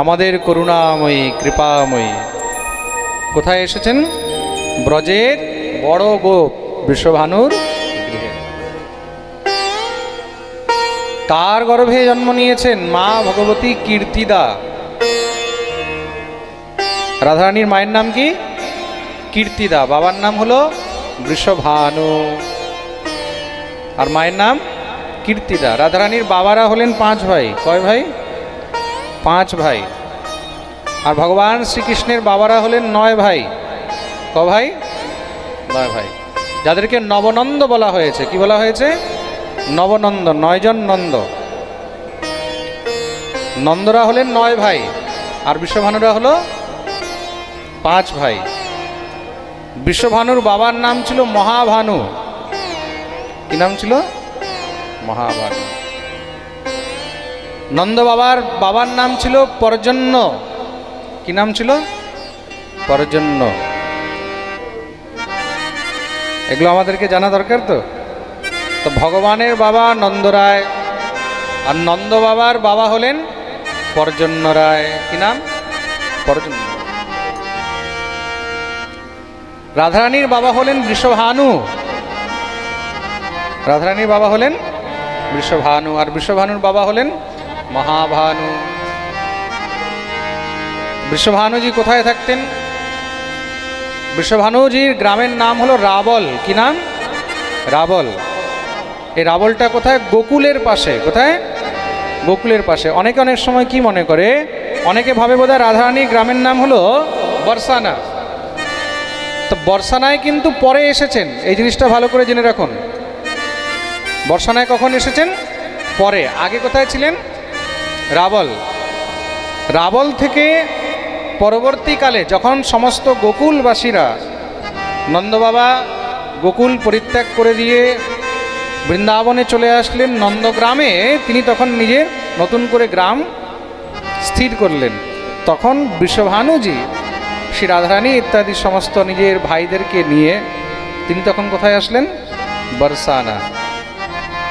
আমাদের করুণাময়ী কৃপাময়ী কোথায় এসেছেন? ব্রজের বড় গোপ বৃষভানুর গৃহে। তার গর্ভে জন্ম নিয়েছেন মা ভগবতী কীর্তিদা। রাধারানীর মায়ের নাম কি? কীর্তিদা। বাবার নাম হলো বৃষভানু আর মায়ের নাম কীর্তিদা। রাধারানীর বাবারা হলেন 5 ভাই। কয় ভাই? 5 ভাই। আর ভগবান শ্রীকৃষ্ণের বাবারা হলেন 9 ভাই। ক ভাই? 9 ভাই, যাদেরকে নবনন্দ বলা হয়েছে। কি বলা হয়েছে? নবনন্দ। 9 জন নন্দ। নন্দরা হলেন 9 ভাই আর বৃষভানুরা হলো 5 ভাই। বৃষভানুর বাবার নাম ছিল মহাভানু। কি নাম ছিল? মহাভানু। নন্দ বাবার নাম ছিল পর্জন্য। কি নাম ছিল? পর্জন্য। এগুলো আমাদেরকে জানা দরকার। তো ভগবানের বাবা নন্দ রায় আর নন্দ বাবার বাবা হলেন পর্জন্য রায়। কি নাম? পর্জন্য। রাধারানীর বাবা হলেন বৃষভানু। রাধারানীর বাবা হলেন বৃষভানু আর বৃষভানুর বাবা হলেন মহাভানু। বৃষভানুজি কোথায় থাকতেন? বৃষভানুজির গ্রামের নাম হলো রাবল। কি নাম? রাবল। এই রাবলটা কোথায়? গোকুলের পাশে। কোথায়? গোকুলের পাশে। অনেকে অনেক সময় কি মনে করে, অনেকে ভাবে বোধহয় রাধারানীর গ্রামের নাম হলো বর্ষানা। তো বর্ষানায় কিন্তু পরে এসেছেন, এই জিনিসটা ভালো করে জেনে রাখুন। বর্ষানায় কখন এসেছেন? পরে। আগে কোথায় ছিলেন? রাবল। রাবল থেকে পরবর্তীকালে যখন সমস্ত গোকুলবাসীরা, নন্দবাবা গোকুল পরিত্যাগ করে দিয়ে বৃন্দাবনে চলে আসলেন নন্দগ্রামে, তিনি তখন নিজের নতুন করে গ্রাম স্থির করলেন। তখন বৃষভানুজি শ্রী রাধারানী ইত্যাদি সমস্ত নিজের ভাইদেরকে নিয়ে তিনি তখন কোথায় আসলেন? বর্ষানা।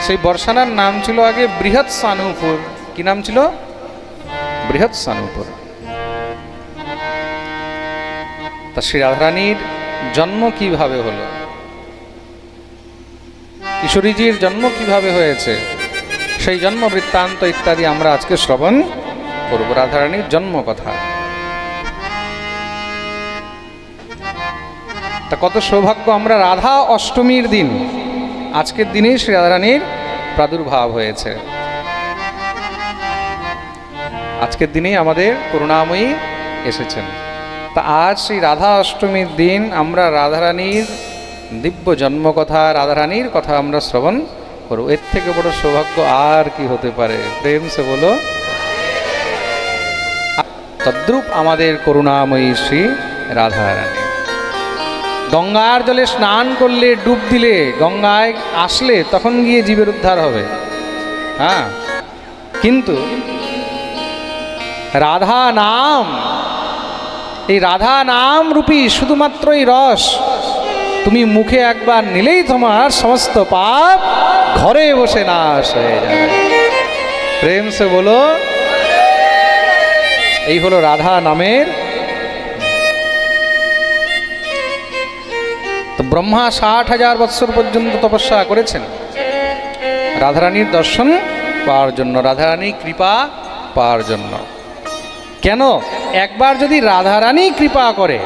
সেই বর্ষানার নাম ছিল আগে বৃহৎ সানুপুর। কি নাম ছিল? বৃহৎ সানুপুর। তা শ্রী রাধারানীর জন্ম কিভাবে হলো, কিশোরীজির জন্ম কিভাবে হয়েছে, সেই জন্ম বৃত্তান্ত ইত্যাদি আমরা আজকে শ্রবণ করব। রাধারানীর জন্ম কথা। তা কত সৌভাগ্য আমরা, রাধা অষ্টমীর দিন, আজকের দিনেই শ্রী রাধারানীর প্রাদুর্ভাব হয়েছে। আজকের দিনেই আমাদের করুণাময়ী এসেছেন। তা আজ সেই রাধা অষ্টমীর দিন আমরা রাধারানীর দিব্য জন্মকথা, রাধারানীর কথা আমরা শ্রবণ করব। এর থেকে বড় সৌভাগ্য আর কি হতে পারে? প্রেম সে বলো। তদ্রূপ আমাদের করুণাময়ী শ্রী রাধারানী। গঙ্গার জলে স্নান করলে, ডুব দিলে, গঙ্গায় আসলে তখন গিয়ে জীবের উদ্ধার হবে। হ্যাঁ, কিন্তু রাধা নাম, এই রাধা নাম রূপী শুধুমাত্র এই রস তুমি মুখে একবার নিলেই তোমার সমস্ত পাপ ঘরে বসে নাশ হয়ে যাবে। প্রেম সে বলো। এই হলো রাধা নামের। তো ব্রহ্মা 60,000 বৎসর পর্যন্ত তপস্যা করেছেন রাধারানীর দর্শন পাওয়ার জন্য, রাধারানী কৃপা পাওয়ার জন্য। কেন? একবার যদি রাধারানী কৃপা করে,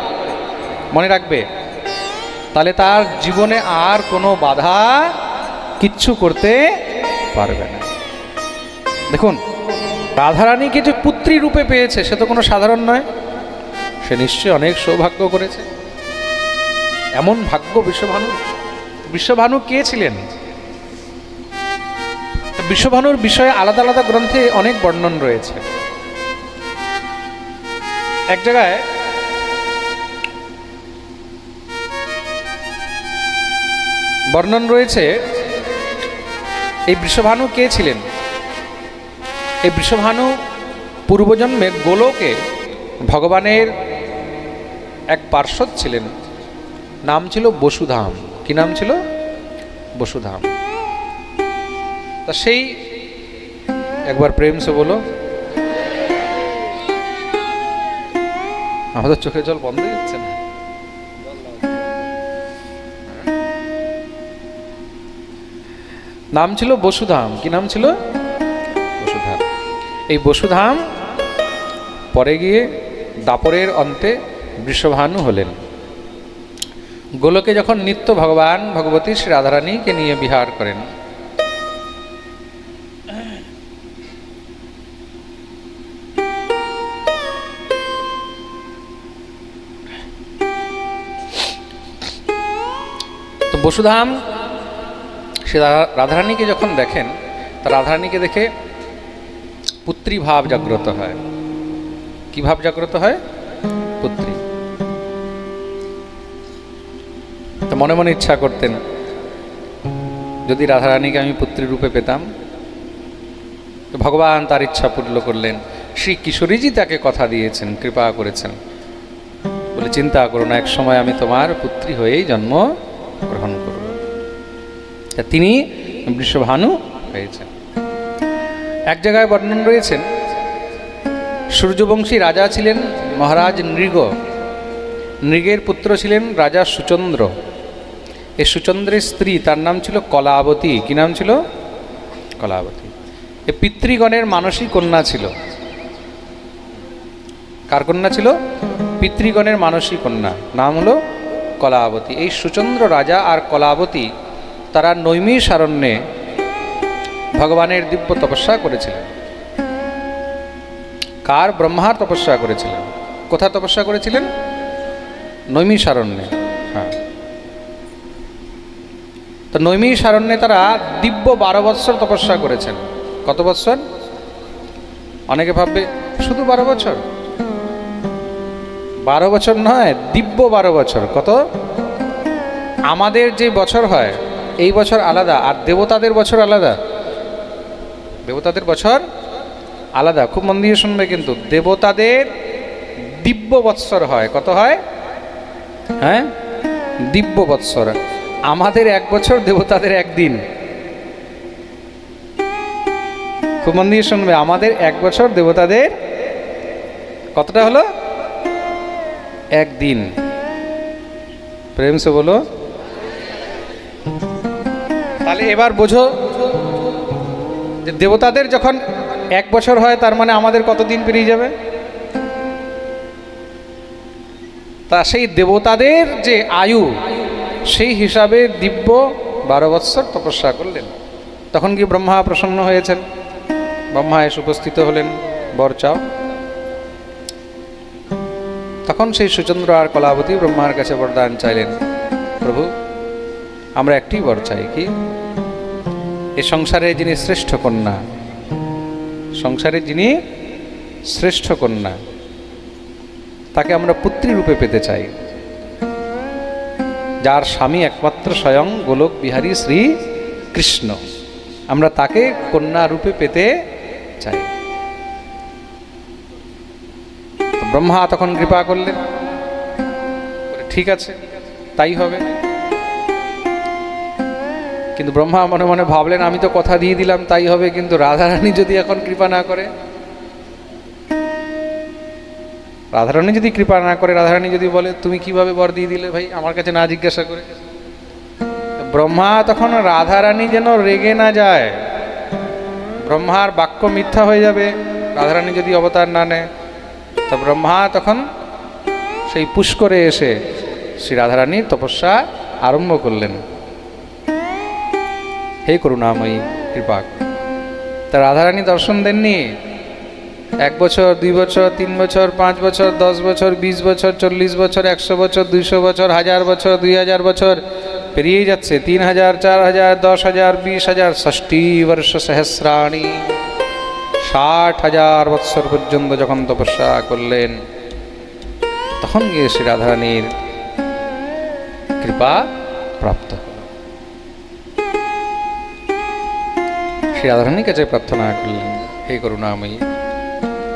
মনে রাখবে, তাহলে তার জীবনে আর কোনো বাধা কিচ্ছু করতে পারবে না। দেখুন, রাধারানীকে যে পুত্রী রূপে পেয়েছে সে তো কোনো সাধারণ নয়। সে নিশ্চয়ই অনেক সৌভাগ্য করেছে। এমন ভাগ্য বৃষভানু। বৃষভানু কে ছিলেন? বৃষভানুর বিষয়ে আলাদা আলাদা গ্রন্থে অনেক বর্ণন রয়েছে। এক জায়গায় বর্ণন রয়েছে এই বৃষভানু কে ছিলেন। এই বৃষভানু পূর্বজন্মে গোলকে ভগবানের এক পার্ষদ ছিলেন, নাম ছিল বসুধাম। কি নাম ছিল? বসুধাম। তা সেই একবার প্রেম সে বলো। আমাদের চোখে জল বন্ধ হয়ে যাচ্ছে না। নাম ছিল বসুধাম। কি নাম ছিল? বসুধাম। এই বসুধাম পরে গিয়ে দাপরের অন্তে বৃষভানু হলেন। গোলকে যখন নিত্য ভগবান ভগবতী শ্রী রাধারানীকে নিয়ে বিহার করেন, তো বসুধাম সে রাধারানীকে যখন দেখেন, তা রাধারানীকে দেখে পুত্রী ভাব জাগ্রত হয়। কি ভাব জাগ্রত হয়? পুত্রী। তো মনে মনে ইচ্ছা করতেন, যদি রাধারানীকে আমি পুত্রী রূপে পেতাম। তো ভগবান তার ইচ্ছা পূর্ণ করলেন। শ্রী কিশোরীজি তাকে কথা দিয়েছেন, কৃপা করেছেন, বলে চিন্তা করো না, এক সময় আমি তোমার পুত্রী হয়েই জন্ম গ্রহণ করব। তিনি বৃষভানু হয়েছেন। এক জায়গায় বর্ণন রয়েছেন, সূর্যবংশী রাজা ছিলেন মহারাজ নৃগ। নৃগের পুত্র ছিলেন রাজা সুচন্দ্র। এই সুচন্দ্রের স্ত্রী, তার নাম ছিল কলাবতী। কি নাম ছিল? কলাবতী। এ পিতৃগণের মানসী কন্যা ছিল। কার কন্যা ছিল? পিতৃগণের মানসী কন্যা, নাম হলো কলাবতী। এই সুচন্দ্র রাজা আর কলাবতী তারা নৈমিষারণ্যে ভগবানের দিব্য তপস্যা করেছিলেন। কার? ব্রহ্মার তপস্যা করেছিলেন। কোথায় তপস্যা করেছিলেন? নৈমিষারণ্যে। হ্যাঁ, তো নৈমিষারণ্যে তারা দিব্য 12 বৎসর তপস্যা করেছেন। কত বৎসর? অনেকে ভাববে শুধু 12 বছর। 12 বছর নয়, দিব্য 12 বছর। কত? আমাদের যে বছর হয় এই বছর আলাদা, আর দেবতাদের বছর আলাদা। দেবতাদের বছর আলাদা। খুব মন দিয়ে শুনবে কিন্তু। দেবতাদের দিব্য বৎসর হয়। কত হয়? হ্যাঁ, দিব্য বৎসর। আমাদের 1 বছর, দেবতাদের 1 দিন। খুব মন দিয়ে শুনবে। আমাদের 1 বছর, দেবতাদের কতটা হলো? 1 দিন। প্রেম সে বলো। তাহলে এবার বোঝো যে দেবতাদের যখন 1 বছর হয়, তার মানে আমাদের কত দিন পেরিয়ে যাবে? তা সেই দেবতাদের যে আয়ু, সেই হিসাবে দিব্য 12 বৎসর তপস্যা করলেন। তখন কি ব্রহ্মা প্রসন্ন হয়েছেন? ব্রহ্মা এসে উপস্থিত হলেন, বর চাও। তখন সেই সুচন্দ্র আর কলাবতী ব্রহ্মার কাছে বরদান চাইলেন, প্রভু আমরা একটি বর চাই। কি? এ সংসারে যিনি শ্রেষ্ঠ কন্যা, সংসারে যিনি শ্রেষ্ঠ কন্যা, তাকে আমরা পুত্রী রূপে পেতে চাই। যার স্বামী একমাত্র স্বয়ং গোলক বিহারী শ্রী কৃষ্ণ, আমরা তাকে কন্যা রূপে পেতে চাই। ব্রহ্মা তখন কৃপা করলেন, ঠিক আছে তাই হবে। কিন্তু ব্রহ্মা মনে মনে ভাবলেন, আমি তো কথা দিয়ে দিলাম তাই হবে, কিন্তু রাধারানী যদি এখন কৃপা না করে, রাধারানী যদি কৃপা না করে, রাধারানী যদি বলে তুমি কিভাবে বর দিয়ে দিলে ভাই আমার কাছে না জিজ্ঞাসা করে। ব্রহ্মা তখন রাধারানী যেন রেগে না যায়, ব্রহ্মার বাক্য মিথ্যা হয়ে যাবে রাধারানী যদি অবতার না নেয়। তা ব্রহ্মা তখন সেই পুষ্করে এসে শ্রী রাধারানীর তপস্যা আরম্ভ করলেন। হে করুণাময়ী কৃপা। তা রাধারানী দর্শন দেননি। 1 বছর, 2 বছর, 3 বছর, 5 বছর, 10 বছর, 20 বছর, 40 বছর, 100 বছর, 200 বছর, 1000 বছর, 2000 বছর পেরিয়ে যাচ্ছে। 3000, 4000, 10,000, 20,000, 60 বর্ষ সহস্রাণী, 60,000 বৎসর পর্যন্ত যখন তপস্যা করলেন, তখন গিয়ে শ্রী রাধারানীর কৃপা প্রাপ্ত হল। শ্রী রাধারানীর কাছে প্রার্থনা করলেন, হে করুণাময়ী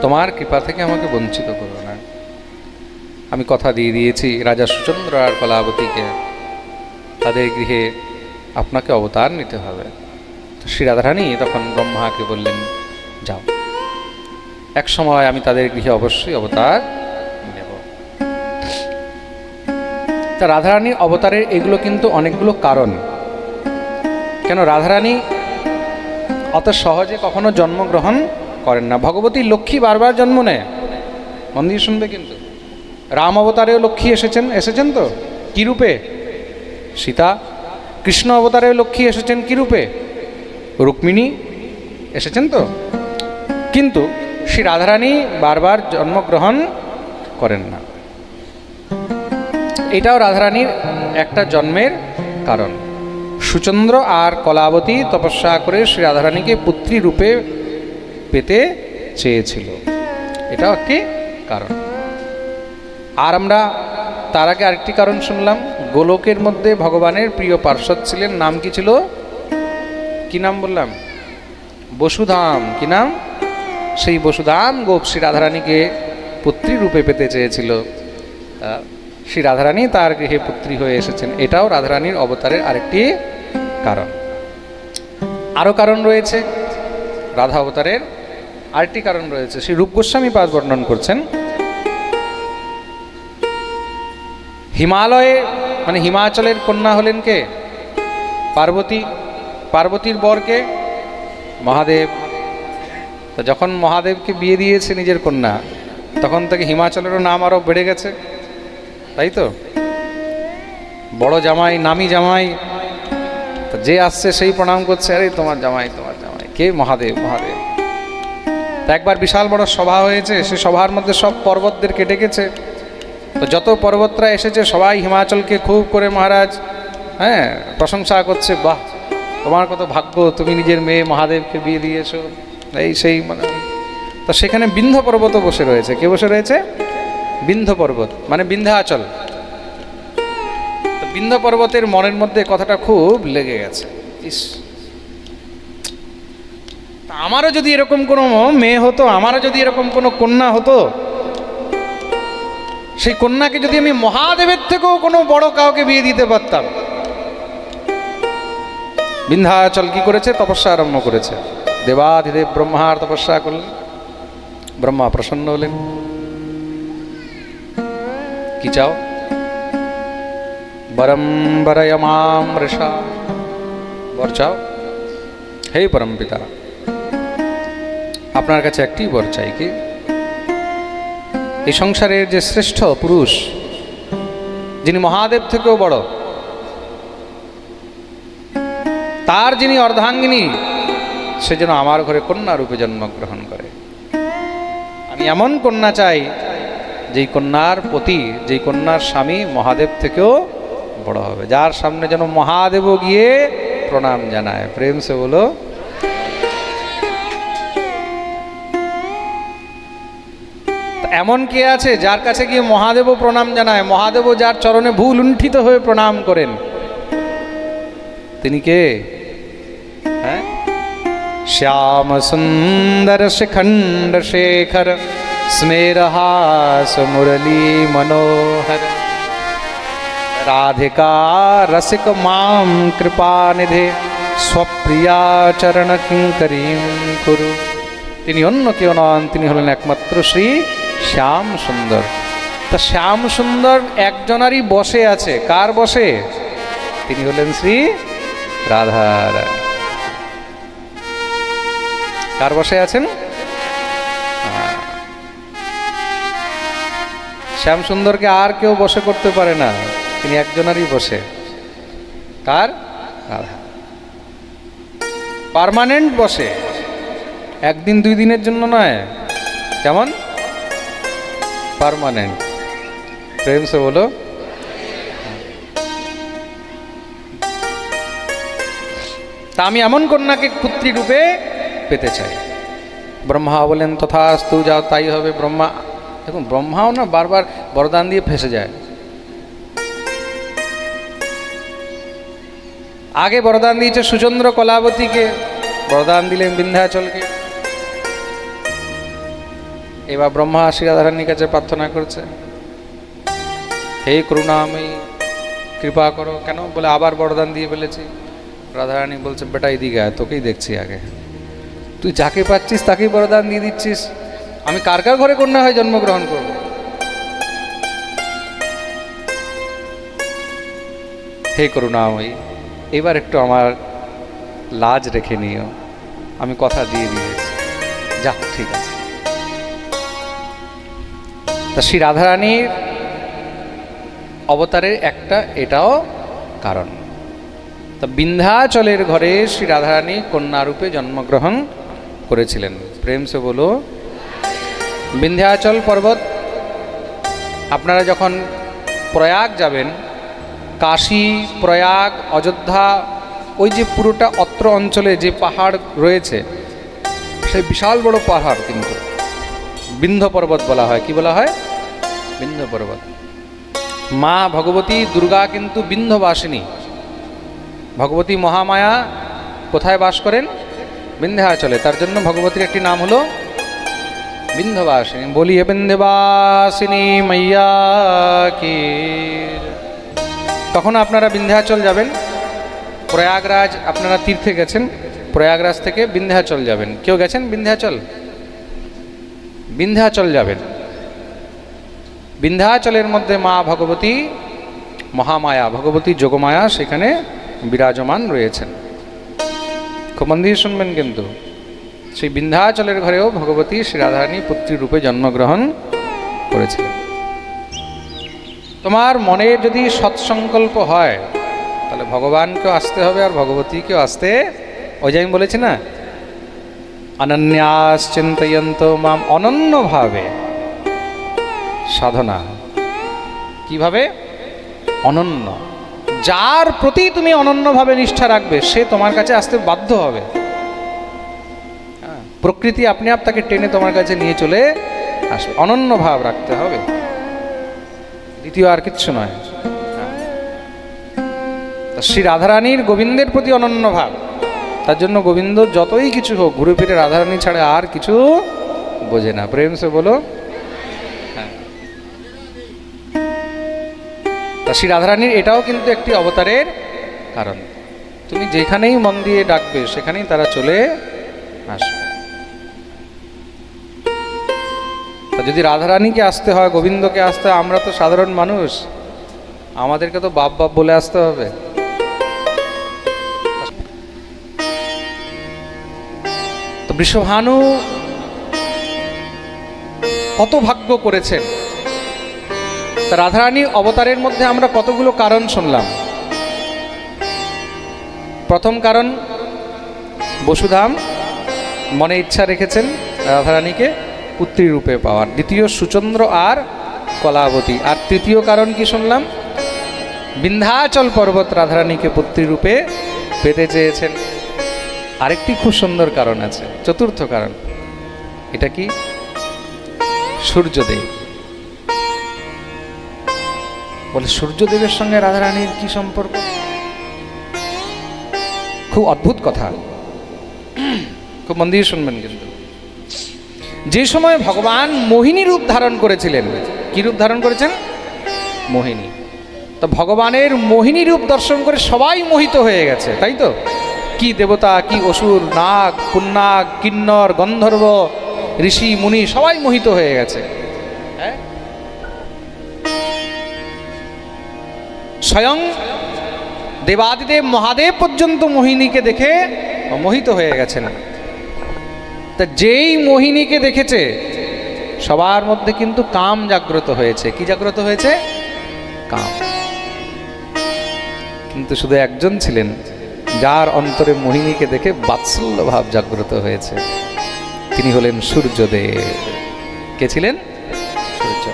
তোমার কৃপা থেকে আমাকে বঞ্চিত করো না। আমি কথা দিয়ে দিয়েছি রাজা সুচন্দ্র আর কলাবতীকে, তাদের গৃহে আপনাকে অবতার নিতে হবে। তো শ্রী রাধারানী তখন ব্রহ্মাকে বললেন, যাও, এক সময় আমি তাদের গৃহে অবশ্যই অবতার নেব। তা রাধারানীর অবতারের এগুলো কিন্তু অনেকগুলো কারণ। কেন রাধারানী অত সহজে কখনো জন্মগ্রহণ করেন না। ভগবতী লক্ষ্মী বারবার জন্ম নেয়, মন দিয়ে শুনবে কিন্তু। রাম অবতারেও লক্ষ্মী এসেছেন তো কী রূপে? সীতা। কৃষ্ণ অবতারেও লক্ষ্মী এসেছেন কী রূপে? রুক্মিণী এসেছেন তো। কিন্তু শ্রী রাধারানী বারবার জন্মগ্রহণ করেন না। এটাও রাধারানীর একটা জন্মের কারণ। সুচন্দ্র আর কলাবতী তপস্যা করে শ্রী রাধারানীকে পুত্রী রূপে পেতে চেয়েছিল, এটাও একটি কারণ। আর আমরা তার আগে আরেকটি কারণ শুনলাম, গোলকের মধ্যে ভগবানের প্রিয় পার্ষদ ছিলেন, নাম কি ছিল? কি নাম বললাম? বসুধাম। কি নাম? সেই বসুধাম গোপ শ্রী রাধারানীকে পুত্রী রূপে পেতে চেয়েছিল। শ্রী রাধারানী তার গৃহে পুত্রী হয়ে এসেছেন, এটাও রাধারানীর অবতারের আরেকটি কারণ। আরও কারণ রয়েছে রাধা অবতারের, আরেকটি কারণ রয়েছে। শ্রী রূপ গোস্বামী পাদ বর্ণন করছেন, হিমালয়ে মানে হিমাচলের কন্যা হলেন কে? পার্বতী। পার্বতীর বরকে? মহাদেব। তো যখন মহাদেবকে বিয়ে দিয়েছে নিজের কন্যা, তখন থেকে হিমাচলেরও নাম আরও বেড়ে গেছে, তাই তো? বড় জামাই, নামি জামাই, তো যে আসছে সেই প্রণাম করছে, আরে তোমার জামাই, তোমার জামাই কে? মহাদেব, মহাদেব। তা একবার বিশাল বড় সভা হয়েছে, সে সভার মধ্যে সব পর্বতদেরকে ডেকেছে। তো যত পর্বতরা এসেছে সবাই হিমাচলকে খুব করে মহারাজ প্রশংসা করছে, বাহ তোমার কত ভাগ্য, তুমি নিজের মেয়ে মহাদেবকে বিয়ে দিয়েছো, এই সেই মানে। তো সেখানে বিন্ধ্য পর্বতও বসে রয়েছে। কে বসে রয়েছে? বিন্ধ্য পর্বত মানে বিন্ধ্যাচল। তো বিন্ধ্য পর্বতের মনের মধ্যে কথাটা খুব লেগে গেছে, ইস আমারও যদি এরকম কোনো মেয়ে হতো, আমারও যদি এরকম কোনো কন্যা হতো, সেই কন্যাকে যদি আমি মহাদেবের থেকেও কোনো বড় কাউকে বিয়ে দিতে পারতাম। বিন্ধ্যাচল কি করেছে? তপস্যা আরম্ভ করেছে। দেবাধিদেব ব্রহ্মার তপস্যা করলেন, ব্রহ্মা প্রসন্ন হলেন। কি চাও? বরম বরয় মাম ঋষা, বর চাও। হে পরম পিতা, আপনার কাছে একটি বর চাই। কি? এই সংসারের যে শ্রেষ্ঠ পুরুষ, যিনি মহাদেব থেকেও বড়, তার যিনি অর্ধাঙ্গিনী, সে যেন আমার ঘরে কন্যা রূপে জন্মগ্রহণ করে। আমি এমন কন্যা চাই যেই কন্যার পতি, যেই কন্যার স্বামী মহাদেব থেকেও বড় হবে, যার সামনে যেন মহাদেবও গিয়ে প্রণাম জানায়। প্রেম সে বলো। এমন কে আছে যার কাছে গিয়ে মহাদেবও প্রণাম জানায়, মহাদেবও যার চরণে ভুল লুণ্ঠিত হয়ে প্রণাম করেন? তিনি কে? শ্যাম সুন্দর শিখণ্ড শেখর স্মেরহাস মুরলী মনোহর রাধিকা রসিক মাম কৃপানিধে স্বপ্রিয়া চরণ কিঙ্করীম কুরু। তিনি অন্য কেউ নন, তিনি হলেন একমাত্র শ্রী শ্যাম সুন্দর। তা শ্যাম সুন্দর একজনারই বসে আছে। কার বসে? তিনি হলেন শ্রী রাধার। কার বসে আছেন? শ্যাম সুন্দরকে আর কেউ বসে করতে পারে না, তিনি একজনারই বসে। কার? রাধা। পার্মানেন্ট বসে, একদিন দুই দিনের জন্য নয়। কেমন? পার্মানেন্ট। প্রেম সে বলো। তা আমি এমন কন্যাকে পুত্রী রূপে পেতে চাই। ব্রহ্মা বলেন তথাস্তু, যাও তাই হবে। ব্রহ্মা, দেখুন ব্রহ্মাও না বারবার বরদান দিয়ে ফেসে যায়। আগে বরদান দিয়েছে সুচন্দ্র কলাবতীকে, বরদান দিলেন বিন্ধ্যাচলকে। এবার ব্রহ্মা শ্রী রাধারানীর কাছে প্রার্থনা করছে, হে করুণাময়ী কৃপা করো। কেন? বলে আবার বরদান দিয়ে ফেলেছি। রাধারানী বলছে, বেটা এদিকে আয়, তোকেই দেখছি আগে। তুই যাকে পাচ্ছিস তাকেই বরদান দিয়ে দিচ্ছিস, আমি কার কার ঘরে কন্যা হয়ে জন্মগ্রহণ করব? হে করুণাময়ী, এবার একটু আমার লাজ রেখে নিও, আমি কথা দিয়ে দিয়েছি, যা ঠিক আছে। তা শ্রী রাধারানীর অবতারের একটা এটাও কারণ। তা বিন্ধ্যাচলের ঘরে শ্রী রাধারানী কন্যারূপে জন্মগ্রহণ করেছিলেন। প্রেম সে বলো। বিন্ধ্যাচল পর্বত, আপনারা যখন প্রয়াগ যাবেন, কাশী, প্রয়াগ, অযোধ্যা, ওই যে পুরোটা অত্র অঞ্চলে যে পাহাড় রয়েছে, সেই বিশাল বড় পাহাড় কিন্তু বিন্ধ্য পর্বত বলা হয়। কি বলা হয়? বিন্ধ্য পর্বত। মা ভগবতী দুর্গা কিন্তু বিন্ধ্যবাসিনী। ভগবতী মহামায়া কোথায় বাস করেন? বিন্ধ্যাচলে। তার জন্য ভগবতীর একটি নাম হলো বিন্ধ্যবাসিনী। বলিয়ে বিন্ধ্যবাসিনী মাইয়া কি। তখন আপনারা বিন্ধ্যাচল যাবেন। প্রয়াগরাজ, আপনারা তীর্থে গেছেন, প্রয়াগরাজ থেকে বিন্ধ্যাচল যাবেন। কেউ গেছেন বিন্ধ্যাচল? বিন্ধ্যাচল যাবেন। বিন্ধ্যাচলের মধ্যে মা ভগবতী মহামায়া, ভগবতী যোগমায়া সেখানে বিরাজমান রয়েছেন। খুব মন দিয়ে শুনবেন কিন্তু। সেই বিন্ধ্যাচলের ঘরেও ভগবতী শ্রী রাধারানী পুত্রী রূপে জন্মগ্রহণ করেছিলেন। তোমার মনে যদি সৎসংকল্প হয়, তাহলে ভগবানকেও আসতে হবে আর ভগবতীকেও আসতে। ওই যে আমি বলেছি না, অনন্যাস চিন্তয়ন্ত মাম, অনন্যভাবে সাধনা। কিভাবে? অনন্য। যার প্রতি তুমি অনন্যভাবে নিষ্ঠা রাখবে, সে তোমার কাছে আসতে বাধ্য হবে। প্রকৃতি আপনি আপ তাকে টেনে তোমার কাছে নিয়ে চলে আসবে। অনন্য ভাব রাখতে হবে, দ্বিতীয় আর কিচ্ছু নয়। শ্রী রাধারানীর গোবিন্দের প্রতি অনন্য ভাব। তার জন্য গোবিন্দ যতই কিছু হোক, ঘুরে ফিরে রাধারানী ছাড়া আর কিছু বোঝে না। প্রেম সে বলো। তা শ্রী রাধারানীর এটাও কিন্তু একটি অবতারের কারণ। তুমি যেখানেই মন দিয়ে ডাকবে, সেখানেই তারা চলে আসবে। তা যদি রাধারানীকে আসতে হয়, গোবিন্দকে আসতে হয়, আমরা তো সাধারণ মানুষ, আমাদেরকে তো বাপ বাপ বলে আসতে হবে। তো বৃষভানু কত ভাগ্য করেছেন। তা রাধারানী অবতারের মধ্যে আমরা কতগুলো কারণ শুনলাম। প্রথম কারণ, বসুধাম মনে ইচ্ছা রেখেছেন রাধারানীকে পুত্রী রূপে পাওয়ার। দ্বিতীয়, সুচন্দ্র আর কলাবতী। আর তৃতীয় কারণ কি শুনলাম? বিন্ধ্যাচল পর্বত রাধারানীকে পুত্রী রূপে পেতে চেয়েছেন। আরেকটি খুব সুন্দর কারণ আছে, চতুর্থ কারণ। এটা কি? সূর্যদেব। বলে সূর্যদেবের সঙ্গে রাধারানীর কি সম্পর্ক? খুব অদ্ভুত কথা, খুব মন দিয়ে শুনবেন কিন্তু। যে সময় ভগবান মোহিনী রূপ ধারণ করেছিলেন, কি রূপ ধারণ করেছেন? মোহিনী। তো ভগবানের মোহিনী রূপ দর্শন করে সবাই মোহিত হয়ে গেছে, তাই তো? কি দেবতা, কি অসুর, নাগ, পুন্নাগ, কিন্নর, গন্ধর্ব, ঋষি, মুনি সবাই মোহিত হয়ে গেছে। হ্যাঁ, স্বয়ং দেবাদিদেব মহাদেব পর্যন্ত মোহিনীকে দেখে মোহিত হয়ে গেছেন। তা যেই মোহিনীকে দেখেছে, সবার মধ্যে কিন্তু কাম জাগ্রত হয়েছে। কি জাগ্রত হয়েছে? কাম। কিন্তু শুধু একজন ছিলেন যার অন্তরে মোহিনীকে দেখে বাৎসল্য ভাব জাগ্রত হয়েছে, তিনি হলেন সূর্যদেব। কে ছিলেন? সূর্য।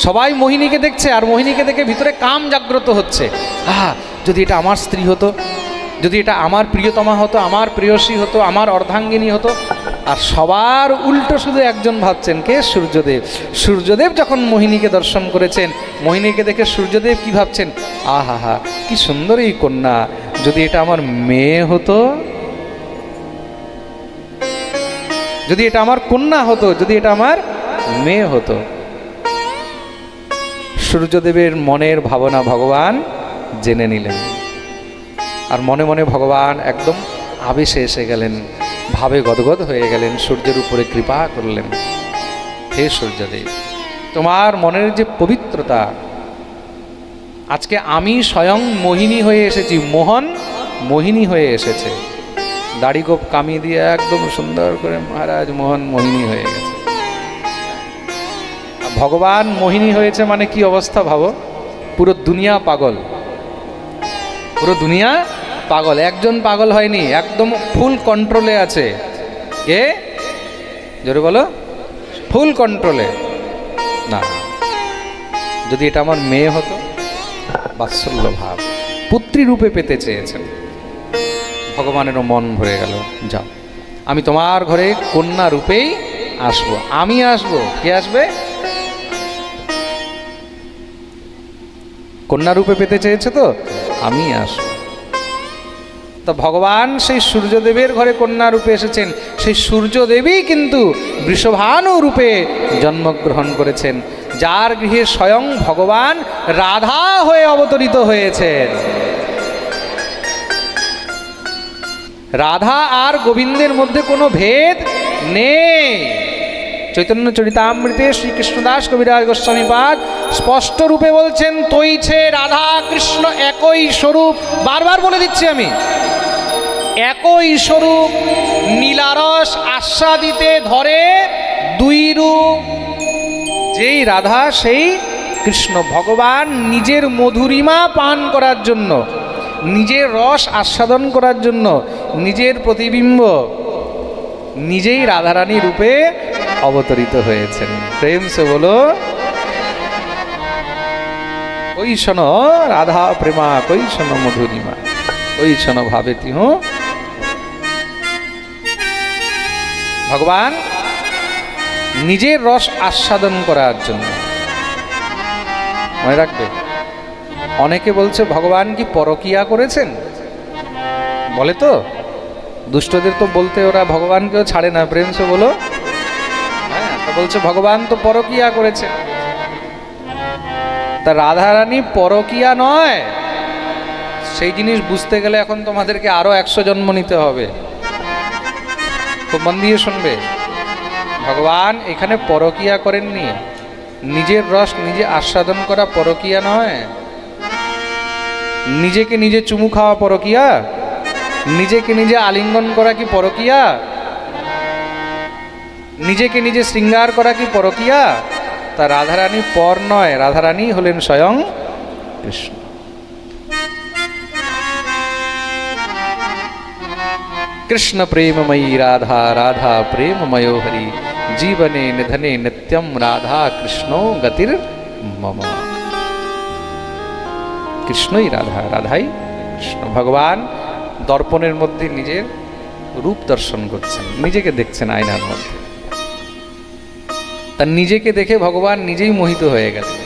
সবাই মোহিনীকে দেখছে আর মোহিনীকে দেখে ভিতরে কাম জাগ্রত হচ্ছে। আহা, যদি এটা আমার স্ত্রী হতো, যদি এটা আমার প্রিয়তমা হতো, আমার প্রেয়সী হতো, আমার অর্ধাঙ্গিনী হতো। আর সবার উল্টো শুধু একজন ভাবছেন, কে? সূর্যদেব। সূর্যদেব যখন মোহিনীকে দর্শন করেছেন, মোহিনীকে দেখে সূর্যদেব কি ভাবছেন? আহা হা, কি সুন্দর এই কন্যা, যদি এটা আমার মেয়ে হতো, যদি এটা আমার কন্যা হতো, যদি এটা আমার মেয়ে হতো। সূর্যদেবের মনের ভাবনা ভগবান জেনে নিলেন। আর মনে মনে ভগবান একদম আবেশে এসে গেলেন, ভাবে গদগদ হয়ে গেলেন, সূর্যের উপরে কৃপা করলেন। হে সূর্যদেব, তোমার মনের যে পবিত্রতা, আজকে আমি স্বয়ং মোহিনী হয়ে এসেছি, মোহন মোহিনী হয়ে এসেছে, দাড়ি গোপ কামিয়ে দিয়ে একদম সুন্দর করে মহারাজ মোহন মোহিনী হয়ে গেছে। ভগবান মোহিনী হয়েছে মানে কি অবস্থা ভাবো, পুরো দুনিয়া পাগল, পুরো দুনিয়া পাগল। একজন পাগল হয়নি, একদম ফুল কন্ট্রোলে আছে। কে? জোরে বলো। ফুল কন্ট্রোলে। না, যদি এটা আমার মেয়ে হতো, বাৎসল্য ভাব, পুত্রী রূপে পেতে চেয়েছেন, ভগবানেরও মন ভরে গেল, যাও আমি তোমার ঘরে কন্যা রূপেই আসবো। আমি আসবো, কে আসবে? কন্যা রূপে পেতে চেয়েছে তো, আমি আসবো। তো ভগবান সেই সূর্যদেবের ঘরে কন্যা রূপে এসেছেন, সেই সূর্যদেবী কিন্তু বৃষভানু রূপে জন্মগ্রহণ করেছেন, যার গৃহে স্বয়ং ভগবান রাধা হয়ে অবতরিত হয়েছেন। রাধা আর গোবিন্দের মধ্যে কোনো ভেদ নেই। চৈতন্য চরিতামৃতে শ্রীকৃষ্ণদাস কবিরাজ গোস্বামী পাদ স্পষ্ট রূপে বলছেন, তৈছে রাধা কৃষ্ণ একই স্বরূপ। বারবার বলে দিচ্ছি আমি, একই স্বরূপ নীলারস আস্বাদিতে ধরে দুই রূপ। যেই রাধা সেই কৃষ্ণ। ভগবান নিজের মধুরিমা পান করার জন্য, নিজের রস আস্বাদন করার জন্য, নিজের প্রতিবিম্ব নিজেই রাধারানী রূপে অবতরিত হয়েছেন। প্রেম সে বলো কৈশন রাধা প্রেমা, কৈশন মধুরিমা, কৈশন ভাবে তিহ। ভগবান নিজের রস আস্বাদন করার জন্য। মনে রাখবে, অনেকে বলছে ভগবান কি পরকিয়া করেছেন, বলে তো, দুষ্টদের তো বলতে ওরা ভগবানকেও ছাড়ে না। প্রেম সে বলো। হ্যাঁ, তো বলছে ভগবান তো পরকিয়া করেছেন। তা রাধারানী পরকিয়া নয়, সেই জিনিস বুঝতে গেলে এখন তোমাদেরকে আরো 100 জন্ম নিতে হবে। খুব মন দিয়ে শুনবে, ভগবান এখানে পরকিয়া করেননি। নিজের রস নিজে আস্বাদন করা পরকিয়া নয়। নিজেকে নিজে চুমু খাওয়া পরকিয়া, নিজেকে নিজে আলিঙ্গন করা কি পরকিয়া, নিজেকে নিজে শৃঙ্গার করা কি পরকিয়া? তা রাধারানী পর নয়, রাধারানী হলেন স্বয়ং কৃষ্ণ। কৃষ্ণ প্রেমময়ী রাধা, রাধা প্রেমময়ো হরি, জীবনে নিধনে নিত্যম রাধা কৃষ্ণ গতির মম। কৃষ্ণই রাধা, রাধাই কৃষ্ণ। ভগবান দর্পণের মধ্যে নিজের রূপ দর্শন করছেন, নিজেকে দেখছেন আয়নার মধ্যে। তার নিজেকে দেখে ভগবান নিজেই মোহিত হয়ে গেলেন।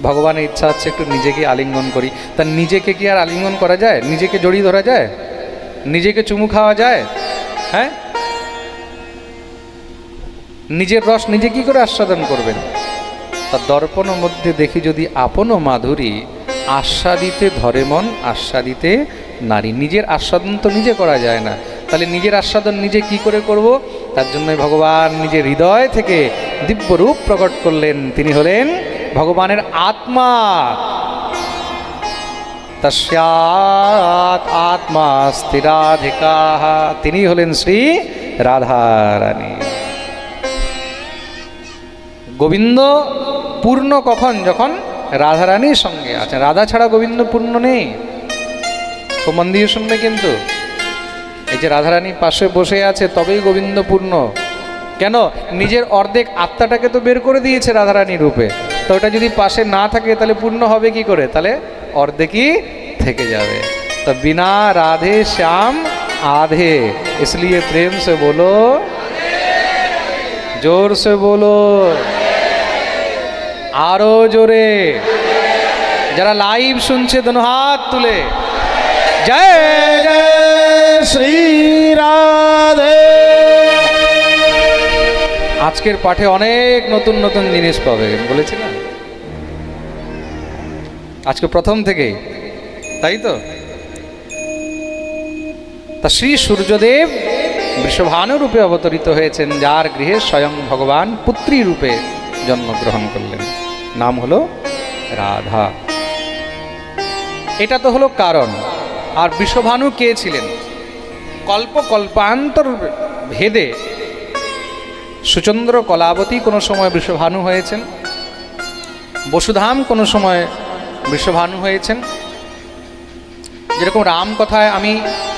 ভগবানের ইচ্ছা হচ্ছে একটু নিজেকে আলিঙ্গন করি। তার নিজেকে কি আর আলিঙ্গন করা যায়? নিজেকে জড়িয়ে ধরা যায়? নিজেকে চুমু খাওয়া যায়? হ্যাঁ, নিজের রস নিজে কি করে আস্বাদন করবেন? তার দর্পণ মধ্যে দেখি যদি আপন মাধুরী, আস্বাদিতে ধরে মন, আস্বাদিতে নারী। নিজের আস্বাদন তো নিজে করা যায় না, তাহলে নিজের আস্বাদন নিজে কি করে করব? তার জন্যই ভগবান নিজের হৃদয় থেকে দিব্য রূপ প্রকট করলেন। তিনি হলেন ভগবানের আত্মা। তস্যাৎ আত্মা স্থিরাধিকাঃ, তিনি হলেন শ্রী রাধারানী। গোবিন্দ পূর্ণ কখন? যখন রাধারানীর সঙ্গে আছে। রাধা ছাড়া গোবিন্দ পূর্ণ নেই। খুব মন দিয়ে শুনবে কিন্তু, এই যে রাধারানী পাশে বসে আছে তবেই গোবিন্দ পূর্ণ। কেন? নিজের অর্ধেক আত্মাটাকে তো বের করে দিয়েছে রাধারানী রূপে, তো ওটা যদি পাশে না থাকে তাহলে পূর্ণ হবে কি করে? তাহলে অর্ধেকই থেকে যাবে। তো বিনা রাধে শ্যাম आधे, इसलिए प्रेम से बोलो, जोर से बोलो, আরো জোরে। যারা লাইভ শুনছে दोनों हाथ তুলে জয় জয় শ্রী রাধে। আজকের পাঠে অনেক নতুন নতুন জিনিস পাবে, বলেছি না আজকে প্রথম থেকেই, তাই তো? তা শ্রী সূর্যদেব বৃষভানু রূপে অবতরিত হয়েছেন, যার গৃহে স্বয়ং ভগবান পুত্রী রূপে জন্মগ্রহণ করলেন। নাম হলো রাধা। এটা তো হলো কারণ। আর বৃষভানু কে ছিলেন? কল্পান্তর ভেদে সুচন্দ্র কলাবতী কোনো সময় বৃষভানু হয়েছেন, বসুধাম কোনো সময় বৃষভানু হয়েছেন। যেরকম রামকথায় আমি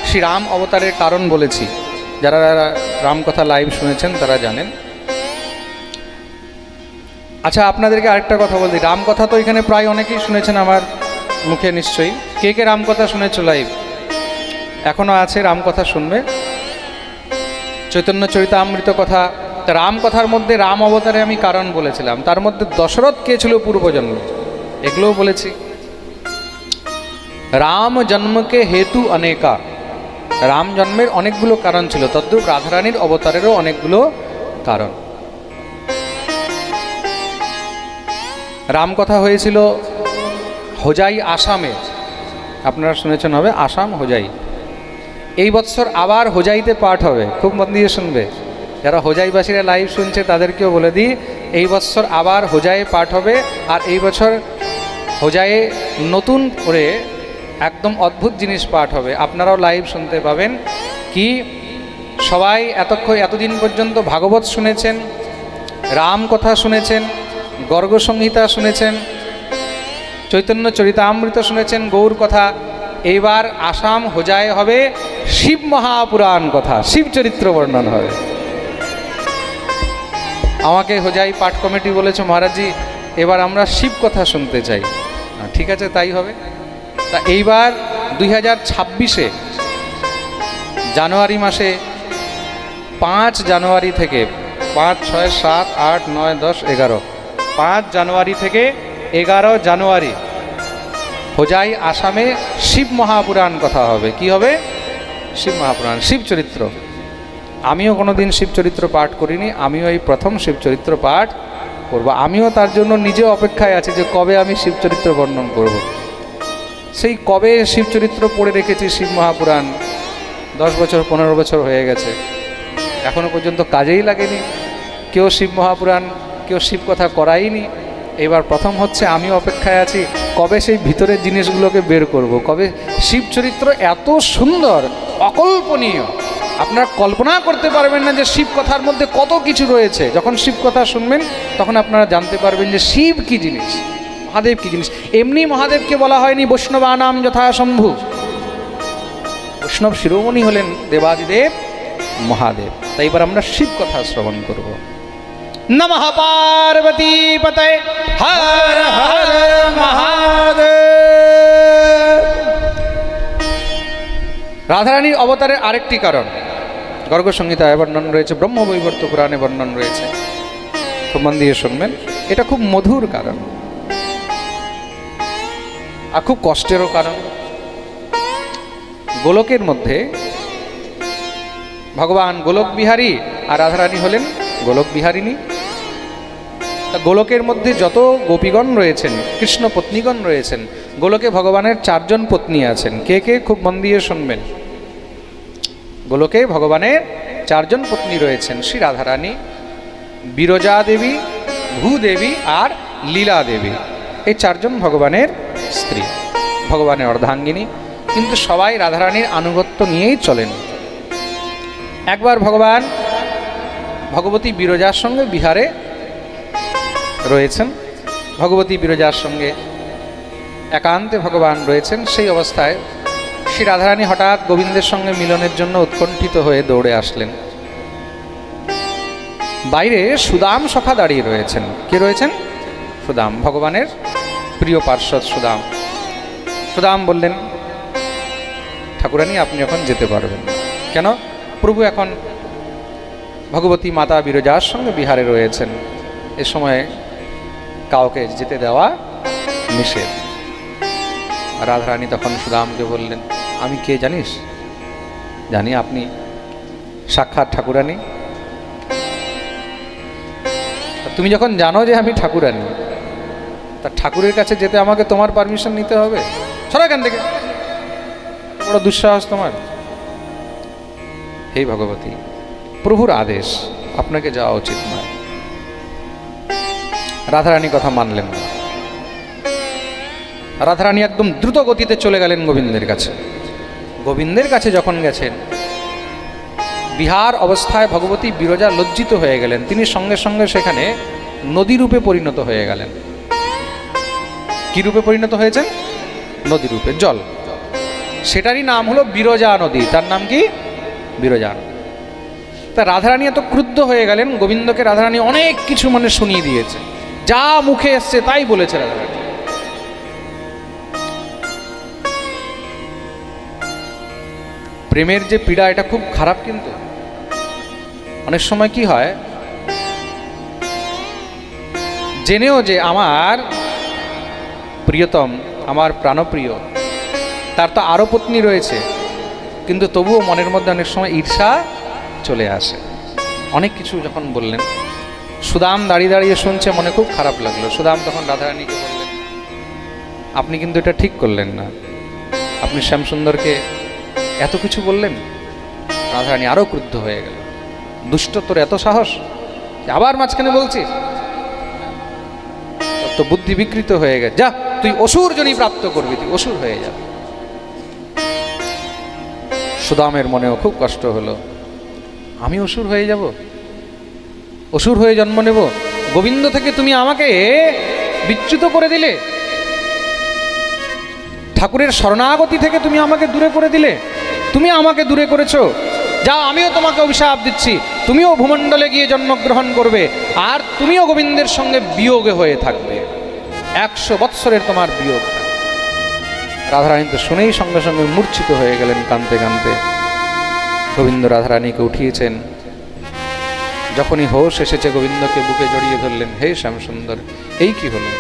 শ্রীরাম অবতারের কারণ বলেছি, যারা রামকথা লাইভ শুনেছেন তারা জানেন। আচ্ছা, আপনাদেরকে আরেকটা কথা বলছি, রামকথা তো এখানে প্রায় অনেকেই শুনেছেন আমার মুখে নিশ্চয়ই। কে কে রামকথা শুনেছ লাইভ? এখনও আছে রামকথা শুনবে? চৈতন্য চরিতামৃত কথা, রামকথার মধ্যে রাম অবতারে আমি কারণ বলেছিলাম, তার মধ্যে দশরথ কে ছিল পূর্বজন্মে, এগুলোও বলেছি। রাম জন্মকে হেতু অনেকা, রাম জন্মের অনেকগুলো কারণ ছিল, তদ্রূপ রাধারানীর অবতারেরও অনেকগুলো কারণ। রামকথা হয়েছিল হোজাই আসামে, আপনারা শুনেছেন হবে, আসাম হোজাই। এই বৎসর আবার হোজাইতে পাঠ হবে, খুব মন দিয়ে শুনবে। যারা হোজাইবাসীরা লাইভ শুনছে তাদেরকেও বলে দিই, এই বৎসর আবার হোজাইয়ে পাঠ হবে। আর এই বছর হোজাইয়ে নতুন করে একদম অদ্ভুত জিনিস পাঠ হবে, আপনারাও লাইভ শুনতে পাবেন। কি সবাই এতদিন পর্যন্ত ভাগবত শুনেছেন, রাম কথা শুনেছেন, গর্গ সংহিতা শুনেছেন, চৈতন্য চরিতামৃত শুনেছেন, গৌর কথা। এইবার আসাম হোজায় হবে শিব মহাপুরাণ কথা, শিব চরিত্র বর্ণন হবে। আমাকে হোজাই পাঠ কমিটি বলেছে, মহারাজজি এবার আমরা শিব কথা শুনতে চাই। ঠিক আছে, তাই হবে। তা এইবার 2026-এ জানুয়ারি মাসে 5 জানুয়ারি থেকে 5, 6, 7, 8, 9, 10, 11, 5 জানুয়ারি থেকে 11 জানুয়ারি হোজাই আসামে শিব মহাপুরাণ কথা হবে। কি হবে? শিব মহাপুরাণ, শিব চরিত্র। আমিও কোনোদিন শিব চরিত্র পাঠ করিনি, আমিও এই প্রথম শিব চরিত্র পাঠ করব। আমিও তার জন্য নিজেও অপেক্ষায় আছি যে কবে আমি শিব চরিত্র বর্ণন করব। সেই কবে শিব চরিত্র পড়ে রেখেছি, শিব মহাপুরাণ 10 বছর 15 বছর হয়ে গেছে, এখনো পর্যন্ত কাজেই লাগেনি। কেউ শিব মহাপুরাণ, কেউ শিব কথা করাইনি। এবার প্রথম হচ্ছে, আমিও অপেক্ষায় আছি কবে সেই ভিতরের জিনিসগুলোকে বের করব, কবে শিব চরিত্র এত সুন্দর, অকল্পনীয়, আপনারা কল্পনা করতে পারবেন না যে শিব কথার মধ্যে কত কিছু রয়েছে। যখন শিব কথা শুনবেন তখন আপনারা জানতে পারবেন যে শিব কি জিনিস, মহাদেব কি জিনিস। এমনি মহাদেবকে বলা হয়নি বৈষ্ণবানাম যথা শম্ভু, বৈষ্ণব শিরোমণি হলেন দেবাদিদেব মহাদেব। তাই এবার আমরা শিব কথা শ্রবণ করব। নমঃ পার্বতী পতয়ে হর হর মহাদেব। রাধারানীর অবতারের আরেকটি কারণ গর্গ সংহিতায় বর্ণন রয়েছে, ব্রহ্মবৈবর্ত পুরাণে বর্ণন রয়েছে, খুব মন দিয়ে শুনবেন। এটা খুব মধুর কারণ আর খুব কষ্টেরও কারণ। গোলকের মধ্যে ভগবান গোলক বিহারী আর রাধারানী হলেন গোলক বিহারিণী। তা গোলকের মধ্যে যত গোপীগণ রয়েছেন, কৃষ্ণ পত্নীগণ রয়েছেন, গোলকে ভগবানের 4 জন পত্নী আছেন। কে কে? খুব মন দিয়ে শুনবেন। গোলকে ভগবানের 4 জন পত্নী রয়েছেন, শ্রী রাধারানী, বিরজা দেবী, ভূদেবী আর লীলা দেবী। এই 4 জন ভগবানের স্ত্রী, ভগবানের অর্ধাঙ্গিনী। কিন্তু সবাই রাধারানীর আনুগত্য নিয়েই চলেন। একবার ভগবান ভগবতী বিরজার সঙ্গে বিহারে রয়েছেন, ভগবতী বিরজার সঙ্গে একান্তে ভগবান রয়েছেন। সেই অবস্থায় শ্রী রাধারানী হঠাৎ গোবিন্দের সঙ্গে মিলনের জন্য উৎকণ্ঠিত হয়ে দৌড়ে আসলেন। বাইরে সুদাম সখা দাঁড়িয়ে রয়েছেন। কে রয়েছেন? সুদাম, ভগবানের প্রিয় পার্ষদ সুদাম। সুদাম বললেন, ঠাকুরানী আপনি এখন যেতে পারবেন। কেন? প্রভু এখন ভগবতী মাতা বিরজার সঙ্গে বিহারে রয়েছেন, এ সময় কাউকে যেতে দেওয়া নিষেধ। রাধারানী তখন সুদামকে বললেন, আমি কে জানিস? জানি আপনি সাক্ষাৎ ঠাকুরানী। তুমি যখন জানো যে আমি ঠাকুরানী, তা ঠাকুরের কাছে যেতে আমাকে তোমার পারমিশন নিতে হবে? সরো এখান থেকে, বড় দুঃসাহস তোমার। হে ভগবতী, প্রভুর আদেশ, আপনাকে যাওয়া উচিত নয়। রাধারানী কথা মানলেন না। রাধারানী একদম দ্রুত গতিতে চলে গেলেন গোবিন্দের কাছে। গোবিন্দের কাছে যখন গেছেন, বিহার অবস্থায় ভগবতী বিরজা লজ্জিত হয়ে গেলেন। তিনি সঙ্গে সঙ্গে সেখানে নদী রূপে পরিণত হয়ে গেলেন। কি রূপে পরিণত হয়েছেন? নদী রূপে, জল। সেটারই নাম হলো বিরজা নদী। তার নাম কি? বিরজা নদী। তা রাধারানী এত ক্রুদ্ধ হয়ে গেলেন, গোবিন্দকে রাধারানী অনেক কিছু শুনিয়ে দিয়েছে, যা মুখে এসছে তাই বলেছে রাধারানী। প্রেমের যে পীড়া, এটা খুব খারাপ। কিন্তু অনেক সময় কি হয়, জেনেও যে আমার প্রিয়তম, আমার প্রাণপ্রিয়, তার তো আরও পত্নী রয়েছে, কিন্তু তবুও মনের মধ্যে অনেক সময় ঈর্ষা চলে আসে। অনেক কিছু যখন বললেন, সুদাম দাঁড়িয়ে দাঁড়িয়ে শুনছে, মনে খুব খারাপ লাগলো। সুদাম তখন রাধারানীকে বললেন, আপনি কিন্তু এটা ঠিক করলেন না, আপনি শ্যামসুন্দরকে এত কিছু বললেন। রাধারানী আরও ক্রুদ্ধ হয়ে গেল, দুষ্ট, তোর এত সাহস, আবার মাঝখানে বলছিস? তো বুদ্ধি বিকৃত হয়ে গেছে, যা তুই অসুর জনি প্রাপ্ত করবি, তুই অসুর হয়ে যা। সুদামের মনেও খুব কষ্ট হলো, আমি অসুর হয়ে যাব, অসুর হয়ে জন্ম নেব? গোবিন্দ থেকে তুমি আমাকে বিচ্যুত করে দিলে, ঠাকুরের শরণাগতি থেকে তুমি আমাকে দূরে করে দিলে, তুমি আমাকে দূরে করেছো। যা, আমিও তোমাকে অভিশাপ দিচ্ছি, তুমিও ভূমণ্ডলে গিয়ে জন্মগ্রহণ করবে, আর তুমিও গোবিন্দের সঙ্গে বিয়োগে হয়ে থাকবে, 100 বৎসরের তোমার বিয়োগ। রাধারানী তো শুনেই সঙ্গে সঙ্গে মূর্ছিত হয়ে গেলেন কাঁদতে কাঁদতে। গোবিন্দ রাধারানীকে উঠিয়েছেন। যখনই হোশ এসেছে, গোবিন্দকে বুকে জড়িয়ে ধরলেন, হে শ্যামসুন্দর, এই কি হলো?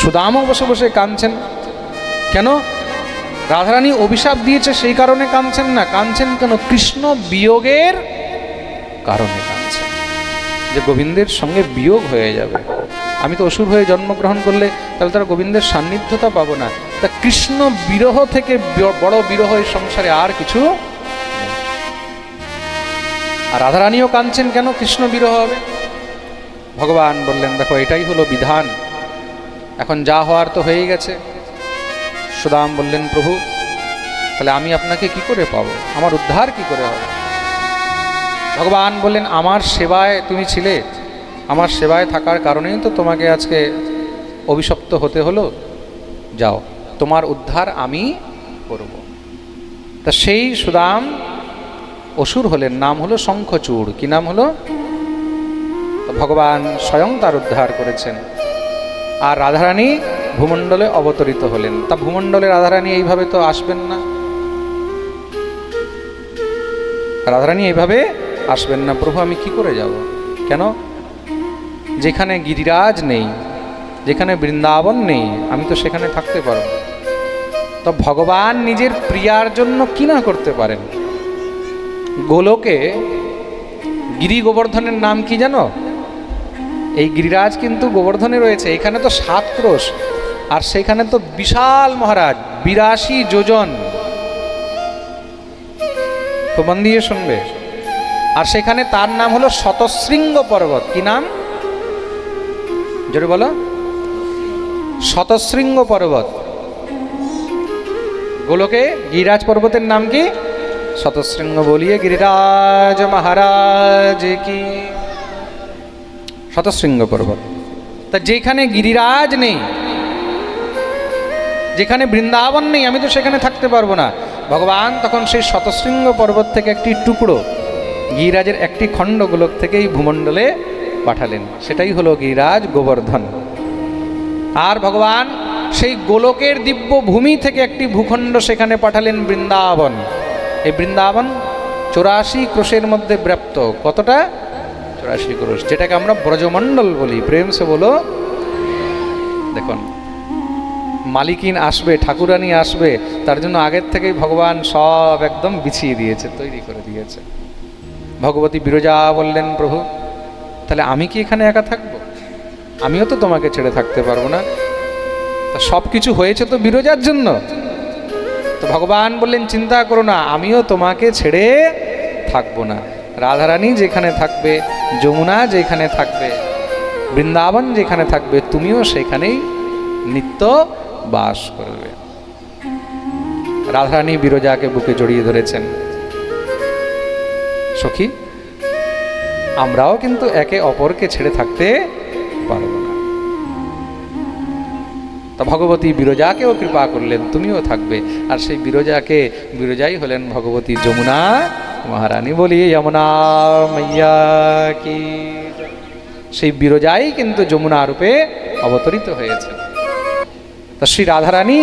সুদামও বসে বসে কাঁদছেন। কেন? রাধারানী অভিশাপ দিয়েছে সেই কারণে কাঁদছেন না। কাঁদছেন কেন? কৃষ্ণ বিয়োগের কারণে কাঁদছেন, যে গোবিন্দের সঙ্গে বিয়োগ হয়ে যাবে। আমি তো অসুর হয়ে জন্মগ্রহণ করলে তাহলে তারা গোবিন্দের সান্নিধ্যতা পাবো না। তা কৃষ্ণ বিরহ থেকে বড় বিরহ এই সংসারে আর কিছু। আর রাধারানীও কাঁদছেন কেন? কৃষ্ণ বিরহ হবে। ভগবান বললেন, দেখো এটাই হলো বিধান, এখন যা হওয়ার তো হয়েই গেছে। সুদাম বললেন, প্রভু তাহলে আমি আপনাকে কি করে পাবো, আমার উদ্ধার কি করে হবে? ভগবান বললেন, আমার সেবায় তুমি ছিলে, আমার সেবায় থাকার কারণেই তো তোমাকে আজকে অভিশপ্ত হতে হলো। যাও, তোমার উদ্ধার আমি করব। তা সেই সুদাম অসুর হলেন, নাম হলো শঙ্খচূড়। কি নাম হলো? ভগবান স্বয়ং তার উদ্ধার করেছেন। আর রাধারানী ভূমণ্ডলে অবতরিত হলেন। তা ভূমণ্ডলে রাধারানী এইভাবে তো আসবেন না, রাধারানী এইভাবে আসবেন না। প্রভু আমি কি করে যাব? কেন? যেখানে গিরিরাজ নেই, যেখানে বৃন্দাবন নেই, আমি তো সেখানে থাকতে পারব। তো ভগবান নিজের প্রিয়ার জন্য কি না করতে পারেন? গোলকে গিরি গোবর্ধনের নাম কি জানো? এই গিরিরাজ কিন্তু গোবর্ধনে রয়েছে। এখানে তো 7 ক্রোশ, আর সেখানে তো বিশাল মহারাজ, 82 যোজন। তো মন দিয়ে শুনবে। আর সেখানে তার নাম হলো শতশৃঙ্গ পর্বত। কি নাম? জোরে বলো। শতশৃঙ্গ পর্বত। গোলকে গিরিরাজ পর্বতের নাম কি? শতশৃঙ্গ। বলিয়ে গিরিরাজ মহারাজ কি। শতশৃঙ্গ পর্বত। তা যেখানে গিরিরাজ নেই, যেখানে বৃন্দাবন নেই, আমি তো সেখানে থাকতে পারবো না। ভগবান তখন সেই শতশৃঙ্গ পর্বত থেকে একটি টুকরো, গিরিরাজের একটি খণ্ড গোলক থেকেই ভূমণ্ডলে পাঠালেন। সেটাই হলো গিরিরাজ গোবর্ধন। আর ভগবান সেই গোলকের দিব্য ভূমি থেকে একটি ভূখণ্ড সেখানে পাঠালেন, বৃন্দাবন। এই বৃন্দাবন 84 ক্রোশের মধ্যে ব্যাপ্ত। কতটা? 84 ক্রোশ, যেটাকে আমরা ব্রজমণ্ডল বলি। প্রেম সে বলো। দেখুন, মালিকিন আসবে, ঠাকুরানী আসবে, তার জন্য আগের থেকেই ভগবান সব একদম বিছিয়ে দিয়েছে, তৈরি করে দিয়েছে। ভগবতী বিরজা বললেন, প্রভু তাহলে আমি কি এখানে একা থাকবো? আমিও তো তোমাকে ছেড়ে থাকতে পারবো না। তা সব কিছু হয়েছে তো বিরজার জন্য। তো ভগবান বললেন, চিন্তা করো না, আমিও তোমাকে ছেড়ে থাকবো না। রাধারানী যেখানে থাকবে, যমুনা যেখানে থাকবে, বৃন্দাবন যেখানে থাকবে, তুমিও সেখানেই নিত্য বাস করবে। রাধারানী বিরজাকে বুকে জড়িয়ে ধরেছেন। সখী, আমরাও কিন্তু একে অপরকে ছেড়ে থাকতে পারব না। তা ভগবতী বিরজাকেও কৃপা করলেন, তুমিও থাকবে। আর সেই বিরজাই হলেন ভগবতী যমুনা মহারানী। বলি যমুনা মাইয়া কি। সেই বিরজাই কিন্তু যমুনা রূপে অবতরিত হয়েছে। তা শ্রী রাধারানী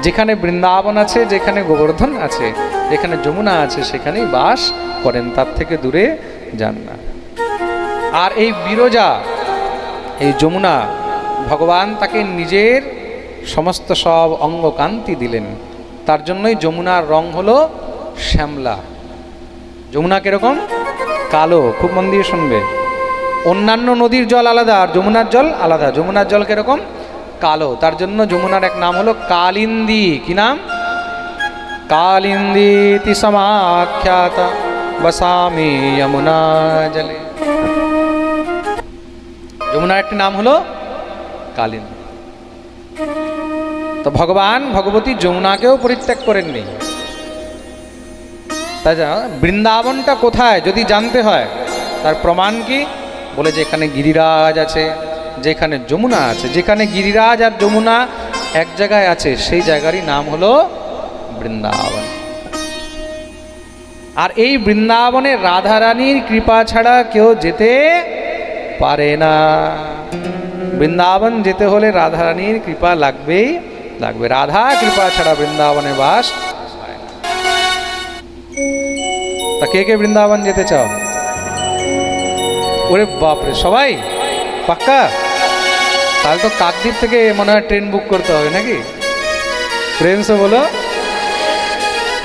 যেখানে বৃন্দাবন আছে, যেখানে গোবর্ধন আছে, যেখানে যমুনা আছে, সেখানেই বাস করেন, তার থেকে দূরে যান না। আর এই বিরজা, এই যমুনা, ভগবান তাকে নিজের সমস্ত সব অঙ্গকান্তি দিলেন। তার জন্যই যমুনার রং হলো শ্যামলা। যমুনা কিরকম? কালো। খুব মন দিয়ে শুনবে। অন্যান্য নদীর জল আলাদা আর যমুনার জল আলাদা। যমুনার জল কিরকম? কালো। তার জন্য যমুনার এক নাম হলো কালিন্দী। কি নাম? কালিন্দীতি সমাখ্যাত বসামি যমুনা জলে। যমুনার একটি নাম হলো কালিন্দী। তো ভগবান ভগবতী যমুনাকেও পরিত্যাগ করেননি। তাই বৃন্দাবনটা কোথায় যদি জানতে হয়, তার প্রমাণ কি? বলে যে এখানে গিরিরাজ আছে, যেখানে যমুনা আছে। যেখানে গিরিরাজ আর যমুনা এক জায়গায় আছে, সেই জায়গারই নাম হলো বৃন্দাবন। আর এই বৃন্দাবনে রাধারানীর কৃপা ছাড়া কেউ যেতে পারে না। বৃন্দাবন যেতে হলে রাধারানীর কৃপা লাগবেই লাগবে। রাধা কৃপা ছাড়া বৃন্দাবনে বাস হয় না। তা কে কে বৃন্দাবন যেতে চাও? ওরে বাপরে, সবাই পাক্কা? তাহলে তো কাকদ্বীপ থেকে মনে হয় ট্রেন বুক করতে হবে নাকি? ফ্রেন্ডসও বলো।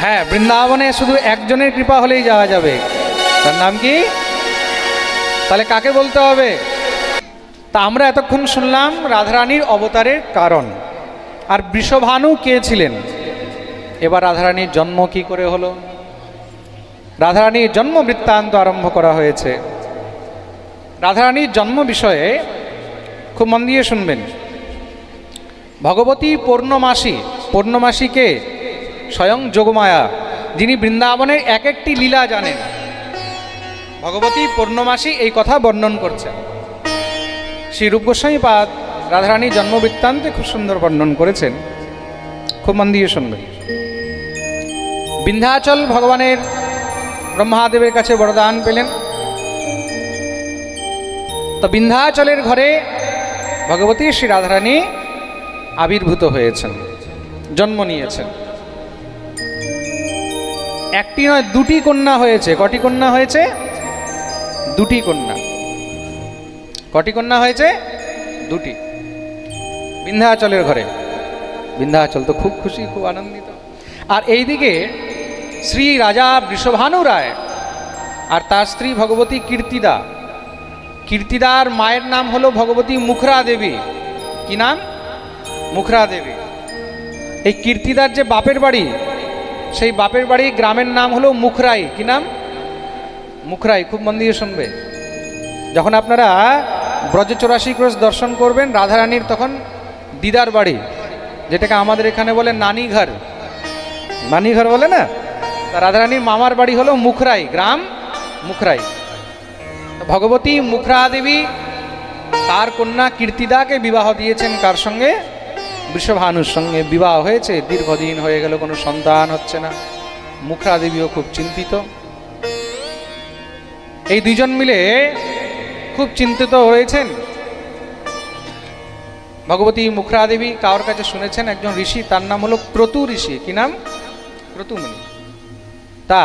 হ্যাঁ, বৃন্দাবনে শুধু একজনের কৃপা হলেই যাওয়া যাবে। তার নাম কি? তাহলে কাকে বলতে হবে? তা আমরা এতক্ষণ শুনলাম রাধারানীর অবতারের কারণ, আর বৃষভানু কে ছিলেন। এবার রাধারানীর জন্ম কি করে হলো, রাধারানীর জন্ম বৃত্তান্ত আরম্ভ করা হয়েছে। রাধারানীর জন্ম বিষয়ে খুব মন দিয়ে শুনবেন। ভগবতী পূর্ণমাসী, পূর্ণমাসীকে স্বয়ং যোগমায়া, যিনি বৃন্দাবনের এক একটি লীলা জানেন, ভগবতী পূর্ণমাসী এই কথা বর্ণন করছেন। শ্রী রূপ গোস্বামীপাদ রাধারানীর জন্ম বৃত্তান্তে খুব সুন্দর বর্ণন করেছেন। খুব মন দিয়ে শুনবেন। বিন্ধ্যাচল ভগবানের ব্রহ্মাদেবের কাছে বরদান পেলেন। তো বিন্ধ্যাচলের ঘরে ভগবতী শ্রী রাধারানী আবির্ভূত হয়েছেন, জন্ম নিয়েছেন। একটি নয়, দুটি কন্যা হয়েছে। কটি কন্যা হয়েছে? দুটি কন্যা। কটি কন্যা হয়েছে? দুটি। বিন্ধ্যাচলের ঘরে। বিন্ধ্যাচল তো খুব খুশি, খুব আনন্দিত। আর এইদিকে শ্রী রাজা বৃষভানু রায় আর তার স্ত্রী ভগবতী কীর্তিদা। কীর্তিদার মায়ের নাম হলো ভগবতী মুখরা দেবী। কি নাম? মুখরা দেবী। এই কীর্তিদার যে বাপের বাড়ি, সেই বাপের বাড়ি গ্রামের নাম হলো মুখরাই। কি নাম? মুখরাই। খুব মন দিয়ে শুনবে। যখন আপনারা ব্রজ 84 ক্রোশ দর্শন করবেন, রাধারানীর তখন দিদার বাড়ি, যেটাকে আমাদের এখানে বলে নানি ঘর। নানি ঘর বলে না? রাধারানীর মামার বাড়ি হলো মুখরাই, গ্রাম মুখরাই। ভগবতী মুখরা দেবী তার কন্যা কীর্তিদাকে বিবাহ দিয়েছেন। কার সঙ্গে? বৃষভানুর সঙ্গে বিবাহ হয়েছে। দীর্ঘদিন হয়ে গেল, কোনো সন্তান হচ্ছে না। মুখরা দেবীও খুব চিন্তিত। এই দুইজন মিলে খুব চিন্তিত হয়েছেন। ভগবতী মুখরা দেবী কার কাছে শুনেছেন? একজন ঋষি, তার নাম হলো ক্রতু ঋষি। কি নাম? ক্রতুমুনি। তা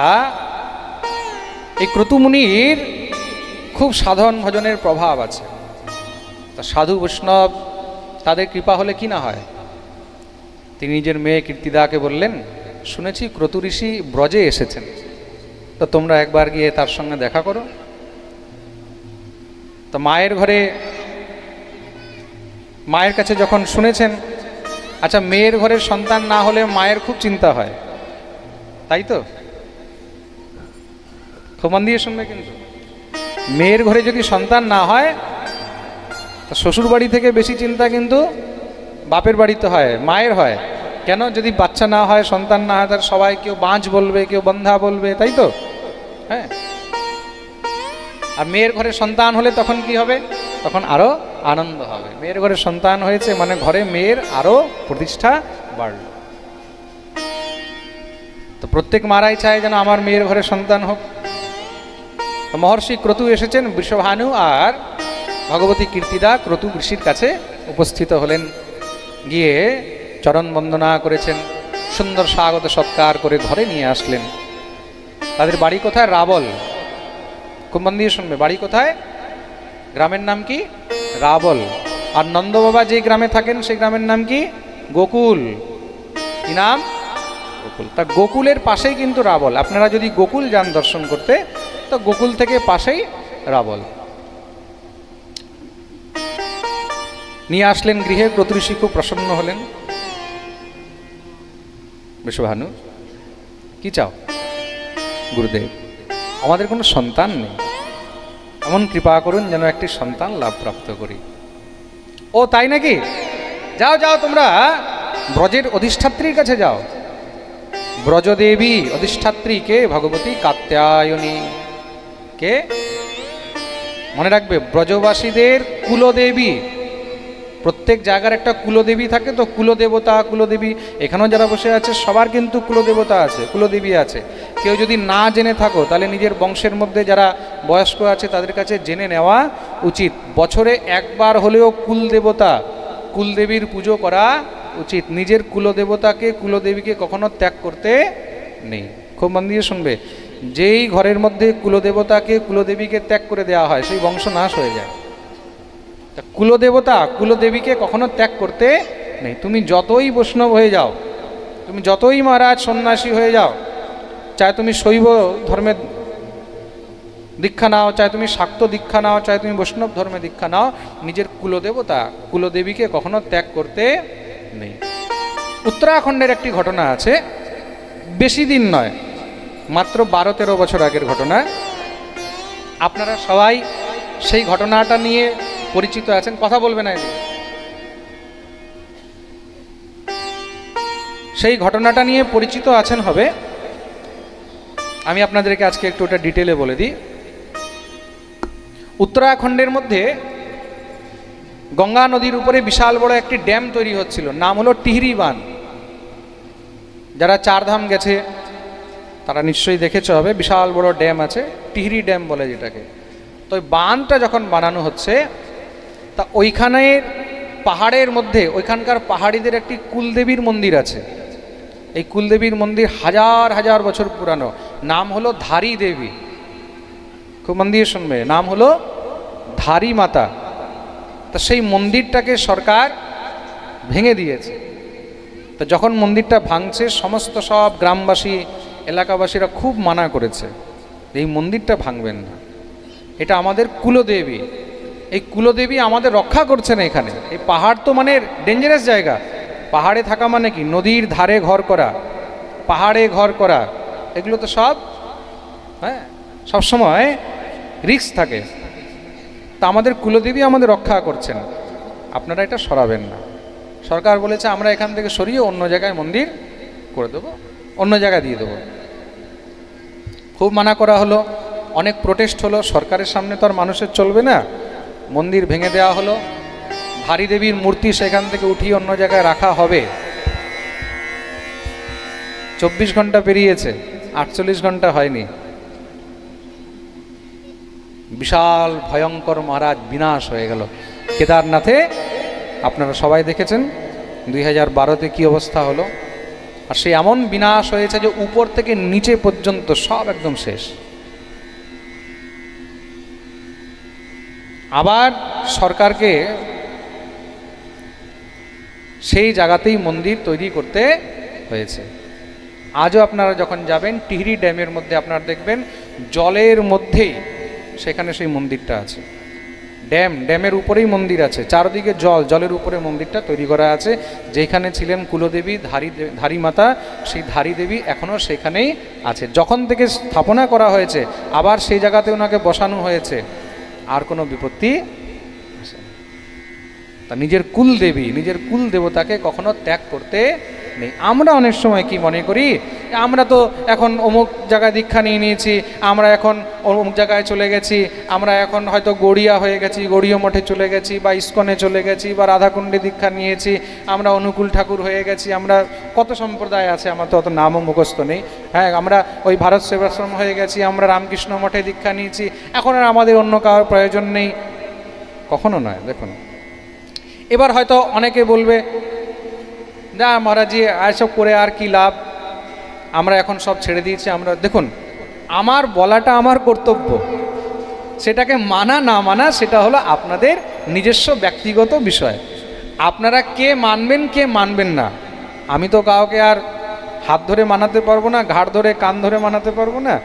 এই ক্রতুমুনির খুব সাধন ভজনের প্রভাব আছে। তা সাধু বৈষ্ণব তাদের কৃপা হলে কি না হয়। তিনি নিজের মেয়ে কীর্তিদাকে বললেন, শুনেছি ক্রতু ঋষি ব্রজে এসেছেন, তো তোমরা একবার গিয়ে তার সঙ্গে দেখা করো। তো মায়ের ঘরে, মায়ের কাছে যখন শুনেছেন, আচ্ছা মেয়ের ঘরের সন্তান না হলে মায়ের খুব চিন্তা হয়, তাই তো? খুব মন দিয়ে শুনবে। কিন্তু মেয়ের ঘরে যদি সন্তান না হয়, তা শ্বশুর বাড়ি থেকে বেশি চিন্তা কিন্তু বাপের বাড়িতে হয়, মায়ের হয়। কেন? যদি বাচ্চা না হয়, সন্তান না হয়, তার সবাই কেউ বাঁচ বলবে, কেউ বন্ধা বলবে, তাই তো? হ্যাঁ। আর মেয়ের ঘরে সন্তান হলে তখন কি হবে? তখন আরো আনন্দ হবে। মেয়ের ঘরে সন্তান হয়েছে মানে ঘরে মেয়ের আরো প্রতিষ্ঠা বাড়ল। তো প্রত্যেক মারাই চায় যেন আমার মেয়ের ঘরে সন্তান হোক। মহর্ষি ক্রতু এসেছেন, বৃষভানু আর ভগবতী কীর্তিদা ক্রতু ঋষির কাছে উপস্থিত হলেন। গিয়ে চরণ বন্দনা করেছেন, সুন্দর স্বাগত সৎকার করে ঘরে নিয়ে আসলেন। তাদের বাড়ি কোথায়? রাবল। খুব মন দিয়ে শুনবে, বাড়ি কোথায়? গ্রামের নাম কি? রাবল। আর নন্দ বাবা যে গ্রামে থাকেন সেই গ্রামের নাম কি? গোকুল। কি নাম? গোকুল। তা গোকুলের পাশেই কিন্তু রাবল। আপনারা যদি গোকুল যান দর্শন করতে, তো গোকুল থেকে পাশেই রাবল। নিয়ে আসলেন গৃহে। ক্রতু ঋষি খুব প্রসন্ন হলেন। বৃষভানু, কি চাও? গুরুদেব, আমাদের কোনো সন্তান নেই, এমন কৃপা করুন যেন একটি সন্তান লাভ প্রাপ্ত করি। ও তাই নাকি? যাও যাও, তোমরা ব্রজের অধিষ্ঠাত্রীর কাছে যাও। ব্রজদেবী অধিষ্ঠাত্রী কে? ভগবতী কাত্যায়নী। কে? মনে রাখবে, ব্রজবাসীদের কুলদেবী। প্রত্যেক জায়গার একটা কুলদেবী থাকে, তো কুলদেবতা, কুলদেবী। এখানেও যারা বসে আছে সবার কিন্তু কুলদেবতা আছে, কুলদেবী আছে। কেউ যদি না জেনে থাকো, তাহলে নিজের বংশের মধ্যে যারা বয়স্ক আছে তাদের কাছে জেনে নেওয়া উচিত। বছরে একবার হলেও কুলদেবতা, কুলদেবীর পুজো করা উচিত। নিজের কুলদেবতাকে, কুলদেবীকে কখনো ত্যাগ করতে নেই। খুব মন দিয়ে শুনবে, যেই ঘরের মধ্যে কুলদেবতাকে, কুলদেবীকে ত্যাগ করে দেওয়া হয়, সেই বংশ নাশ হয়ে যায়। কুলদেবতা, কুলদেবীকে কখনো ত্যাগ করতে নেই। তুমি যতই বৈষ্ণব হয়ে যাও, তুমি যতই মহারাজ সন্ন্যাসী হয়ে যাও, চাहे তুমি শৈব ধর্মের দীক্ষা নাও, চাहे তুমি শাক্ত দীক্ষা নাও, চাहे তুমি বৈষ্ণব ধর্মে দীক্ষা নাও, নিজের কুলদেবতা, কুলদেবীকে কখনো ত্যাগ করতে নেই। উত্তরাখণ্ডের একটি ঘটনা আছে, বেশি দিন নয়, মাত্র 12-13 বছর আগের ঘটনা। আপনারা সবাই সেই ঘটনাটা নিয়ে পরিচিত আছেন। কথা বলবে না এদিকে। সেই ঘটনাটা নিয়ে পরিচিত আছেন হবে। আমি আপনাদেরকে আজকে একটু ওটা ডিটেলে বলে দিই। উত্তরাখণ্ডের মধ্যে গঙ্গা নদীর উপরে বিশাল বড় একটি ড্যাম তৈরি হচ্ছিল, নাম হলো টিহরি বাঁধ। যারা চারধাম গেছে তারা নিশ্চয়ই দেখেছ হবে, বিশাল বড় ড্যাম আছে, টিহরি ড্যাম বলে যেটাকে। তো ওই বাঁধটা যখন বানানো হচ্ছে, তা ওইখানের পাহাড়ের মধ্যে, ওইখানকার পাহাড়িদের একটি কুলদেবীর মন্দির আছে। এই কুলদেবীর মন্দির হাজার হাজার বছর পুরানো। নাম হলো ধারী দেবী। খুব মন দিয়ে শুনবে, নাম হলো ধারী মাতা। তা সেই মন্দিরটাকে সরকার ভেঙে দিয়েছে। তো যখন মন্দিরটা ভাঙছে, সমস্ত সব গ্রামবাসী, এলাকাবাসীরা খুব মানা করেছে, এই মন্দিরটা ভাঙবেন না, এটা আমাদের কুলদেবী। এই কুলদেবী আমাদের রক্ষা করছেন এখানে। এই পাহাড় তো মানে ডেঞ্জারাস জায়গা। পাহাড়ে থাকা মানে কি? নদীর ধারে ঘর করা, পাহাড়ে ঘর করা, এগুলো তো সব সবসময় রিস্ক থাকে। তা আমাদের কুলদেবী আমাদের রক্ষা করছেন, আপনারা এটা সরাবেন না। সরকার বলেছে আমরা এখান থেকে সরিয়ে অন্য জায়গায় মন্দির করে দেবো, অন্য জায়গায় দিয়ে দেবো। খুব মানা করা হলো, অনেক প্রোটেস্ট হলো, সরকারের সামনে তো আর মানুষের চলবে না। মন্দির ভেঙে দেওয়া হলো, ধারী দেবীর মূর্তি সেখান থেকে উঠিয়ে অন্য জায়গায় রাখা হবে। 24 ঘন্টা পেরিয়েছে, 48 ঘন্টা হয়নি। বিশাল ভয়ঙ্কর মহারাজ বিনাশ হয়ে গেল। কেদারনাথে আপনারা সবাই দেখেছেন 2012-তে কি অবস্থা হলো। আর সে এমন বিনাশ হয়েছে যে উপর থেকে নিচে পর্যন্ত সব একদম শেষ। আবার সরকারকে সেই জায়গাতেই মন্দির তৈরি করতে হয়েছে। আজও আপনারা যখন যাবেন টিহরি ড্যামের মধ্যে, আপনারা দেখবেন জলের মধ্যেই সেখানে সেই মন্দিরটা আছে। ড্যামের উপরেই মন্দির আছে, চারদিকে জল, জলের উপরে মন্দিরটা তৈরি করা আছে। যেখানে ছিলেন কুলদেবী ধারী মাতা, সেই ধারী দেবী এখনও সেখানেই আছে। যখন থেকে স্থাপনা করা হয়েছে আবার সেই জায়গাতে ওনাকে বসানো হয়েছে, আর কোনো বিপত্তি আসে না। তা নিজের কুল দেবী, নিজের কুল দেবতাকে কখনো ত্যাগ করতে নেই। আমরা অনেক সময় কি মনে করি, আমরা তো এখন অমুক জায়গায় দীক্ষা নিয়ে নিয়েছি, আমরা এখন অমুক জায়গায় চলে গেছি, আমরা এখন হয়তো গড়িয়া হয়ে গেছি, গড়িয়া মঠে চলে গেছি, বা ইস্কনে চলে গেছি, বা রাধাকুণ্ডে দীক্ষা নিয়েছি, আমরা অনুকূল ঠাকুর হয়ে গেছি, আমরা কত সম্প্রদায় আছে, আমার তো অত নামও মুখস্থ নেই। হ্যাঁ, আমরা ওই ভারত সেবাশ্রম হয়ে গেছি, আমরা রামকৃষ্ণ মঠে দীক্ষা নিয়েছি, এখন আর আমাদের অন্য কারোর প্রয়োজন নেই। কখনো নয়। দেখুন, এবার হয়তো অনেকে বলবে, না মহারাজজি এসব করে আর কি লাভ, আমরা এখন সব ছেড়ে দিয়েছি। আমরা দেখুন, আমার বলাটা আমার কর্তব্য, সেটাকে মানা না মানা সেটা হলো আপনাদের নিজস্ব ব্যক্তিগত বিষয়। আপনারা কে মানবেন কে মানবেন না, আমি তো কাউকে আর হাত ধরে মানাতে পারবো না, ঘাড় ধরে কান ধরে মানাতে পারবো না।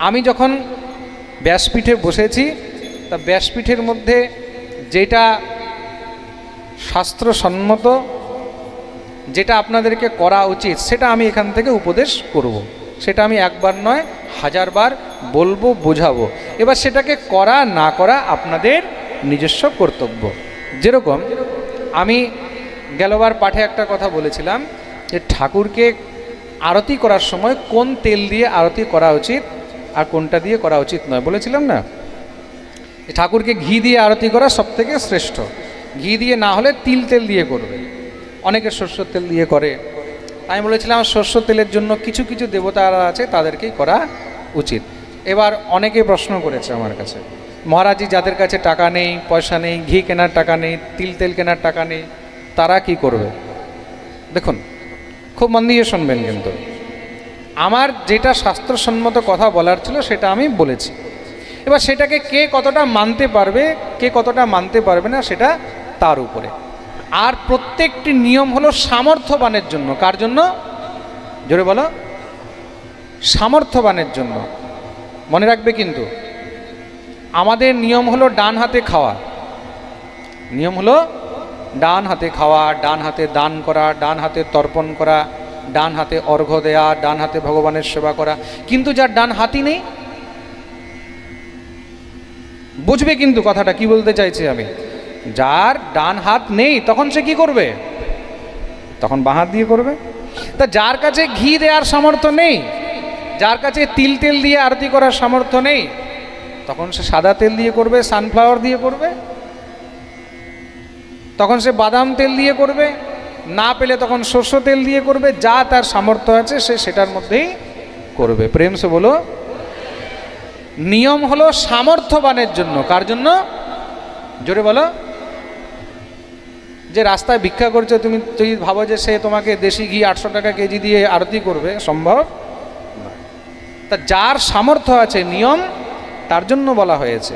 আমি যখন ব্যাসপীঠে বসেছি, তা ব্যাসপীঠের মধ্যে যেটা শাস্ত্রসম্মত, যেটা আপনাদেরকে করা উচিত, সেটা আমি এখান থেকে উপদেশ করব। সেটা আমি একবার নয় হাজারবার বলবো, বোঝাবো। এবার সেটাকে করা না করা আপনাদের নিজস্ব কর্তব্য। যেরকম আমি গেলবার পাঠে একটা কথা বলেছিলাম যে ঠাকুরকে আরতি করার সময় কোন তেল দিয়ে আরতি করা উচিত আর কোনটা দিয়ে করা উচিত নয়, বলেছিলাম না? ঠাকুরকে ঘি দিয়ে আরতি করা সবথেকে শ্রেষ্ঠ। ঘি দিয়ে না হলে তিল তেল দিয়ে করবে, অনেকে সরষের তেল দিয়ে করে। আমি বলেছিলাম সরষের তেলের জন্য কিছু কিছু দেবতারা আছে, তাদেরকেই করা উচিত। এবার অনেকে প্রশ্ন করেছে আমার কাছে, মহারাজজি যাদের কাছে টাকা নেই, পয়সা নেই, ঘি কেনার টাকা নেই, তিল তেল কেনার টাকা নেই, তারা কি করবে? দেখুন, খুব মন দিয়ে শুনবেন, কিন্তু আমার যেটা শাস্ত্রসম্মত কথা বলার ছিল সেটা আমি বলেছি। এবার সেটাকে কে কতটা মানতে পারবে, কে কতটা মানতে পারবে না, সেটা তার উপরে। আর প্রত্যেকটি নিয়ম হলো সামর্থ্যবানের জন্য। কার জন্য? জোরে বলো। সামর্থ্যবানের জন্য। মনে রাখবে, কিন্তু আমাদের নিয়ম হলো ডান হাতে খাওয়া, নিয়ম হলো ডান হাতে খাওয়া, ডান হাতে দান করা, ডান হাতে তর্পণ করা, ডান হাতে অর্ঘ্য দেয়া, ডান হাতে ভগবানের সেবা করা। কিন্তু যার ডান হাতই নেই, বুঝবে কিন্তু কথাটা কি বলতে চাইছি আমি। যার ডান হাত নেই তখন সে কি করবে? তখন বাঁ হাত দিয়ে করবে। তা যার কাছে ঘি দেওয়ার সামর্থ্য নেই, যার কাছে তিল তেল দিয়ে আরতি করার সামর্থ্য নেই, তখন সে সাদা তেল দিয়ে করবে, সানফ্লাওয়ার দিয়ে করবে, তখন সে বাদাম তেল দিয়ে করবে, না পেলে তখন সরষে তেল দিয়ে করবে। যা তার সামর্থ্য আছে সে সেটার মধ্যেই করবে। প্রেম সে বলো। নিয়ম হলো সামর্থ্যবানের জন্য। কার জন্য? জোরে বলো। যে রাস্তায় ভিক্ষা করছে, তুমি ভাবো যে সে তোমাকে দেশি ঘি 800 টাকা কেজি দিয়ে আরতি করবে? সম্ভব না। তা যার সামর্থ্য আছে, নিয়ম তার জন্য বলা হয়েছে।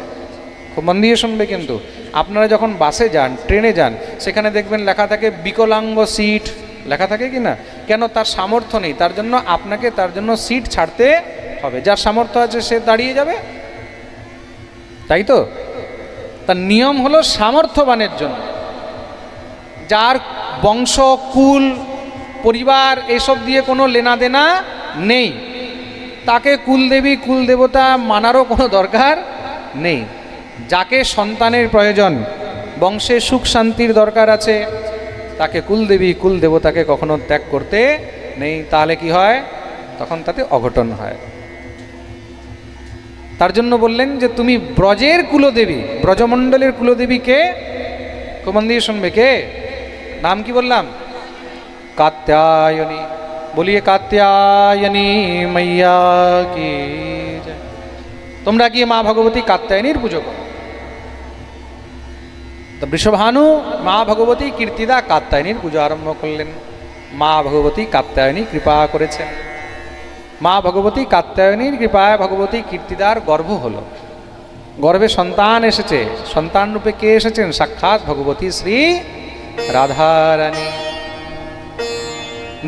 খুব মন দিয়ে শুনবে, কিন্তু আপনারা যখন বাসে যান, ট্রেনে যান, সেখানে দেখবেন লেখা থাকে বিকলাঙ্গ সিট, লেখা থাকে কি না? কেন? তার সামর্থ্য নেই, তার জন্য আপনাকে তার জন্য সিট ছাড়তে হবে। যার সামর্থ্য আছে সে দাঁড়িয়ে যাবে, তাই তো? তার নিয়ম হলো সামর্থ্যবানের জন্য। যার বংশ, কুল, পরিবার এসব দিয়ে কোনো লেনা দেনা নেই, তাকে কুলদেবী কুল দেবতা মানারও কোনো দরকার নেই। যাকে সন্তানের প্রয়োজন, বংশে সুখ শান্তির দরকার আছে, তাকে কুলদেবী কুল দেবতাকে কখনো ত্যাগ করতে নেই। তাহলে কি হয়? তখন তাতে অঘটন হয়। তার জন্য বললেন যে তুমি ব্রজের কুলদেবী, ব্রজমণ্ডলের কুলদেবী কে? কমন দিয়ে শুনবে, কে? নাম কি বললাম? কাত্যায়নী। বলিয়ে কাত্যায়নী মাইয়া কি। তোমরা গিয়ে মা ভগবতী কাত্যায়নীর পুজো করো। তো বৃষভানু মা ভগবতী কীর্তিদা কাত্যায়নীর পুজো আরম্ভ করলেন। মা ভগবতী কাত্যায়নী কৃপা করেছেন। মা ভগবতী কাত্যায়নীর কৃপায় ভগবতী কীর্তিদার গর্ভ হলো, গর্ভে সন্তান এসেছে। সন্তান রূপে কে এসেছেন? সাক্ষাৎ ভগবতী শ্রী রাধারানী।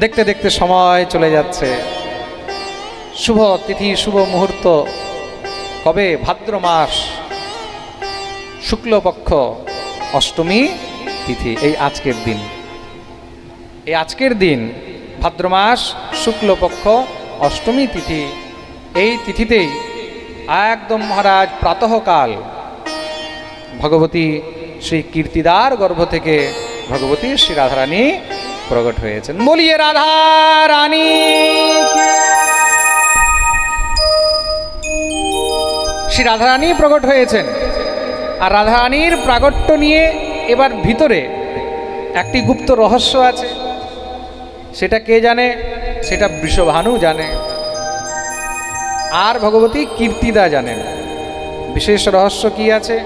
দেখতে দেখতে সময় চলে যাচ্ছে। শুভ তিথি, শুভ মুহূর্ত কবে? ভাদ্র মাস শুক্লপক্ষ অষ্টমী তিথি, এই আজকের দিন। এই আজকের দিন ভাদ্র মাস শুক্লপক্ষ অষ্টমী তিথি। এই তিথিতেই একদম মহারাজ প্রাতঃকাল ভগবতী সেই কীর্তিদার গর্ভ থেকে ভগবতী শ্রী রাধারানী প্রকট হয়েছেন। বলিয়ে রাধা রানী। শ্রী রাধারানী প্রকট হয়েছেন। আর রাধারানীর প্রাগট্য নিয়ে এবার ভিতরে একটি গুপ্ত রহস্য আছে। সেটা কে জানে? সেটা বৃষভানু জানে, আর ভগবতী কীর্তিদা জানেন। বিশেষ রহস্য কি আছে?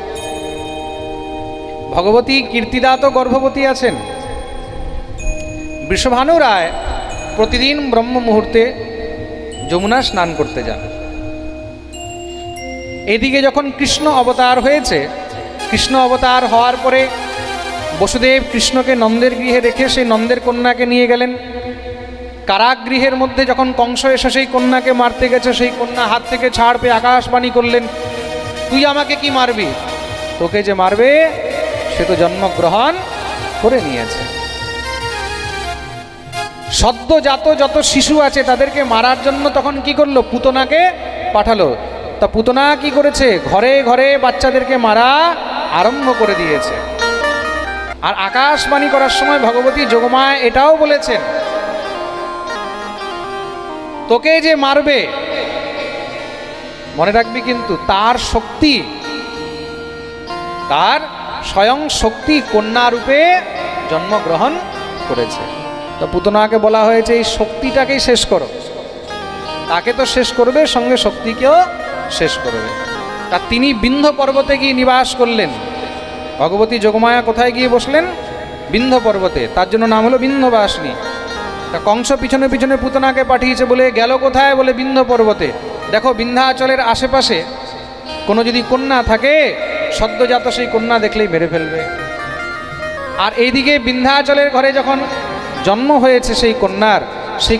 ভগবতী কীর্তিদা তো গর্ভবতী আছেন। বৃষভানু রায় প্রতিদিন ব্রহ্ম মুহূর্তে যমুনা স্নান করতে যান। এদিকে যখন কৃষ্ণ অবতার হয়েছে, কৃষ্ণ অবতার হওয়ার পরে বসুদেব কৃষ্ণকে নন্দের গৃহে রেখে সেই নন্দের কন্যাকে নিয়ে গেলেন। কারাগৃহের মধ্যে যখন কংস এসে সেই কন্যাকে মারতে গেছে, সেই কন্যা হাত থেকে ছাড় পেয়ে আকাশবাণী করলেন, তুই আমাকে কি মারবি? তোকে যে মারবে সে তো জন্মগ্রহণ করে নিয়েছে। সদ্যজাত যত শিশু আছে তাদেরকে মারার জন্য তখন কি করলো? পুতনাকে পাঠালো। তা পুতনা কি করেছে? ঘরে ঘরে বাচ্চাদেরকে মারা আরম্ভ করে দিয়েছে। আর আকাশবাণী করার সময় ভগবতী যোগমায়া এটাও বলেছেন, তোকে যে মারবে মনে রাখবি কিন্তু তার শক্তি, তার স্বয়ং শক্তি কন্যা রূপে জন্মগ্রহণ করেছে। তো পুতনাকে বলা হয়েছে এই শক্তিটাকেই শেষ করো। তাকে তো শেষ করবে, সঙ্গে শক্তিকেও শেষ করবে। তা তিনি বিন্ধ্য পর্বতে গিয়ে নিবাস করলেন। ভগবতী যোগমায়া কোথায় গিয়ে বসলেন? বিন্ধ্য পর্বতে। তার জন্য নাম হলো বিন্ধ্যবাসিনী। তা কংস পিছনে পিছনে পুতনাকে পাঠিয়েছে, বলে গেল কোথায়? বলে বিন্ধ্য পর্বতে। দেখো বিন্ধ্যাচলের আশেপাশে কোনো যদি কন্যা থাকে, সদ্যজাত সেই কন্যা দেখলেই মেরে ফেলবে। আর এইদিকে বিন্ধ্যাচলের ঘরে যখন জন্ম হয়েছে সেই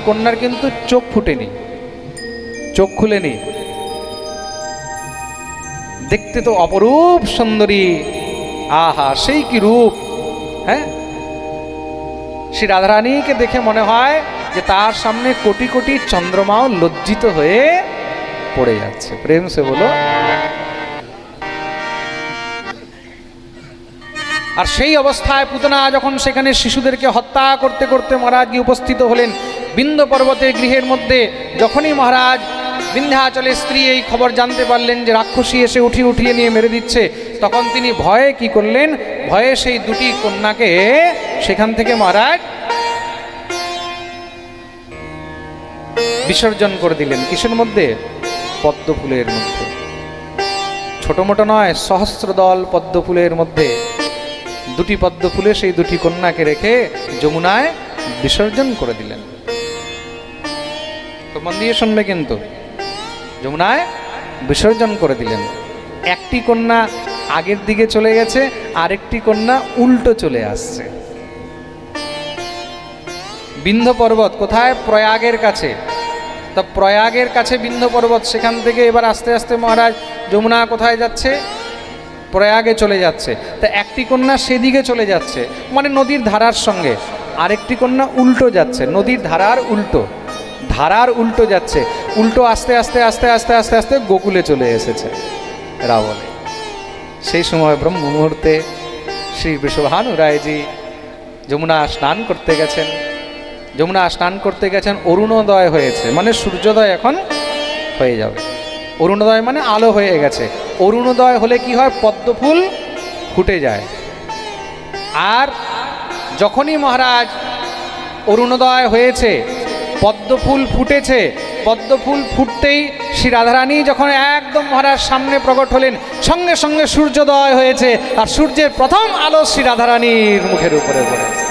কন্যার কিন্তু চোখ ফুটেনি, চোখ খুলেনি। দেখতে তো অপরূপ সুন্দরী, আহা সেই কি রূপ! হ্যাঁ, শ্রী রাধারানীকে দেখে মনে হয় যে তার সামনে কোটি কোটি চন্দ্রমাও লজ্জিত হয়ে পড়ে যাচ্ছে। প্রেম সে বলো। আর সেই অবস্থায় পুতনা যখন সেখানে শিশুদেরকে হত্যা করতে করতে মহারাজ গিয়ে উপস্থিত হলেন বিন্ধ্য পর্বতের গৃহের মধ্যে। যখনই মহারাজ বিন্ধ্যাচলের স্ত্রী এই খবর জানতে পারলেন যে রাক্ষসী এসে উঠিয়ে নিয়ে মেরে দিচ্ছে, তখন তিনি ভয়ে কি করলেন? ভয়ে সেই দুটি কন্যাকে সেখান থেকে মহারাজ বিসর্জন করে দিলেন। কিসের মধ্যে? পদ্ম ফুলের মধ্যে। ছোট মোটো নয়, সহস্রদল পদ্ম ফুলের মধ্যে দুটি পদ্ম ফুলে সেই দুটি কন্যাকে রেখে যমুনায় বিসর্জন করে দিলেন। তো মন দিয়ে শুনবে কিন্তু, যমুনায় বিসর্জন করে দিলেন। একটি কন্যা আগের দিকে চলে গেছে, আরেকটি কন্যা উল্টো চলে আসছে। বিন্ধ্য পর্বত কোথায়? প্রয়াগের কাছে। তা প্রয়াগের কাছে বিন্ধ্য পর্বত, সেখান থেকে এবার আস্তে আস্তে মহারাজ যমুনা কোথায় যাচ্ছে? প্রয়াগে চলে যাচ্ছে। তা একটি কন্যা সেদিকে চলে যাচ্ছে, মানে নদীর ধারার সঙ্গে। আরেকটি কন্যা উল্টো যাচ্ছে, নদীর ধারার উল্টো যাচ্ছে। উল্টো আস্তে আস্তে আস্তে আস্তে আস্তে আস্তে গোকুলে চলে এসেছে রাবণে। সেই সময় ব্রহ্ম মুহূর্তে শ্রী বৃষভানু রায়জি যমুনা স্নান করতে গেছেন। অরুণোদয় হয়েছে, মানে সূর্যোদয় এখন হয়ে যাবে। অরুণোদয় মানে আলো হয়ে গেছে। অরুণোদয় হলে কি হয়? পদ্ম ফুল ফুটে যায়। আর যখনই মহারাজ অরুণোদয় হয়েছে, পদ্ম ফুল ফুটেছে, পদ্ম ফুল ফুটতেই শ্রী রাধারানী যখন একদম মহারাজ সামনে প্রকট হলেন, সঙ্গে সঙ্গে সূর্যোদয় হয়েছে। আর সূর্যের প্রথম আলো শ্রী রাধারানীর মুখের উপরে পড়েছে।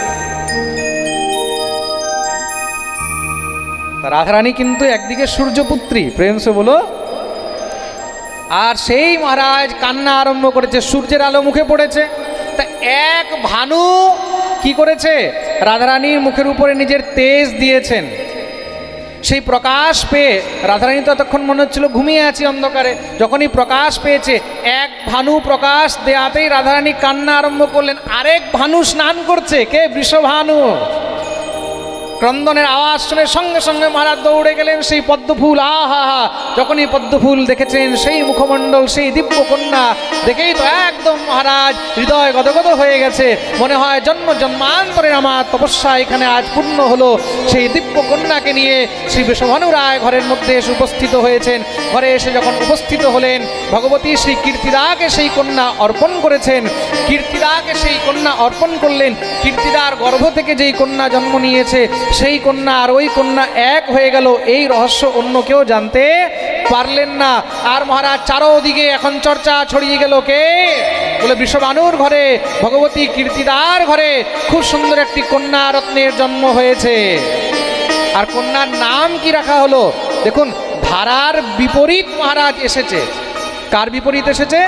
রাধারানী কিন্তু একদিকে সূর্যপুত্রী, প্রেম সে বলো। আর সেই মহারাজ কান্না আরম্ভ করেছে, সূর্যের আলো মুখে পড়েছে। তা এক ভানু কি করেছে? রাধারানীর মুখের উপরে নিজের তেজ দিয়েছেন। সেই প্রকাশ পেয়ে রাধারানী তো ততক্ষণ মনে হচ্ছিল ঘুমিয়ে আছি অন্ধকারে। যখনই প্রকাশ পেয়েছে, এক ভানু প্রকাশ দেয়াতেই রাধারানী কান্না আরম্ভ করলেন। আরেক ভানু স্নান করছে, কে? বৃষভানু। ক্রন্দনের আওয়াজ শুনে সঙ্গে সঙ্গে মহারাজ দৌড়ে গেলেন সেই পদ্মফুল। আহা হা! যখনই পদ্মফুল দেখেছেন, সেই মুখমণ্ডল, সেই দিব্য কন্যা দেখেই তো একদম একদম মহারাজ হৃদয় গদগদ হয়ে গেছে, মনে হয় জন্ম জন্মান্তরের আমার তপস্যা এখানে আজ পূর্ণ হলো। সেই দিব্য কন্যাকে নিয়ে শ্রী বৃষভানু রায় ঘরের মধ্যে এসে উপস্থিত হয়েছেন। ঘরে এসে যখন উপস্থিত হলেন, ভগবতী শ্রী কীর্তিদাকে সেই কন্যা অর্পণ করেছেন। কীর্তিদাকে সেই কন্যা অর্পণ করলেন। কীর্তিদার গর্ভ থেকে যেই কন্যা জন্ম নিয়েছে সেই কন্যা আর ওই কন্যা এক হয়ে গেল, এই রহস্য অন্য কেউ জানতে পারলেন না। আর মহারাজ চারোদিকে এখন চর্চা ছড়িয়ে গেল, কে বলে বৃষভানুর ঘরে, ভগবতী কীর্তিদার ঘরে খুব সুন্দর একটি কন্যা রত্নের জন্ম হয়েছে। আর কন্যার নাম কি রাখা হলো দেখুন, ধারার বিপরীত মহারাজ এসেছে। কার বিপরীত এসেছে?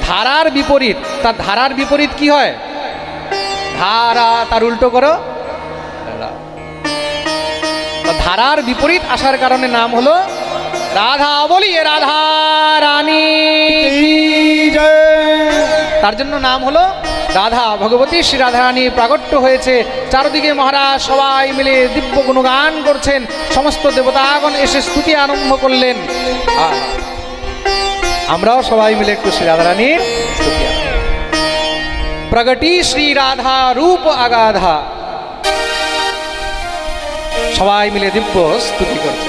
ধারার বিপরীত। তার ধারার বিপরীত কি হয়? ধারা, তার উল্টো করো। ধারার বিপরীত আসার কারণে নাম হলো রাধা। বলিয়ে রাধা রানী, তার জন্য নাম হলো রাধা। ভগবতী শ্রী রাধা রানী প্রাগট্য হয়েছে। চারদিকে মহারাজ সবাই মিলে দিব্য গুণগান করছেন। সমস্ত দেবতাগণ এসে স্তুতি আরম্ভ করলেন। আমরাও সবাই মিলে একটু শ্রী রাধা রানীর স্তুতি। প্রগটি শ্রী রাধা রূপ আগাধা, সবাই মিলে দিব্য স্তুতি করছে।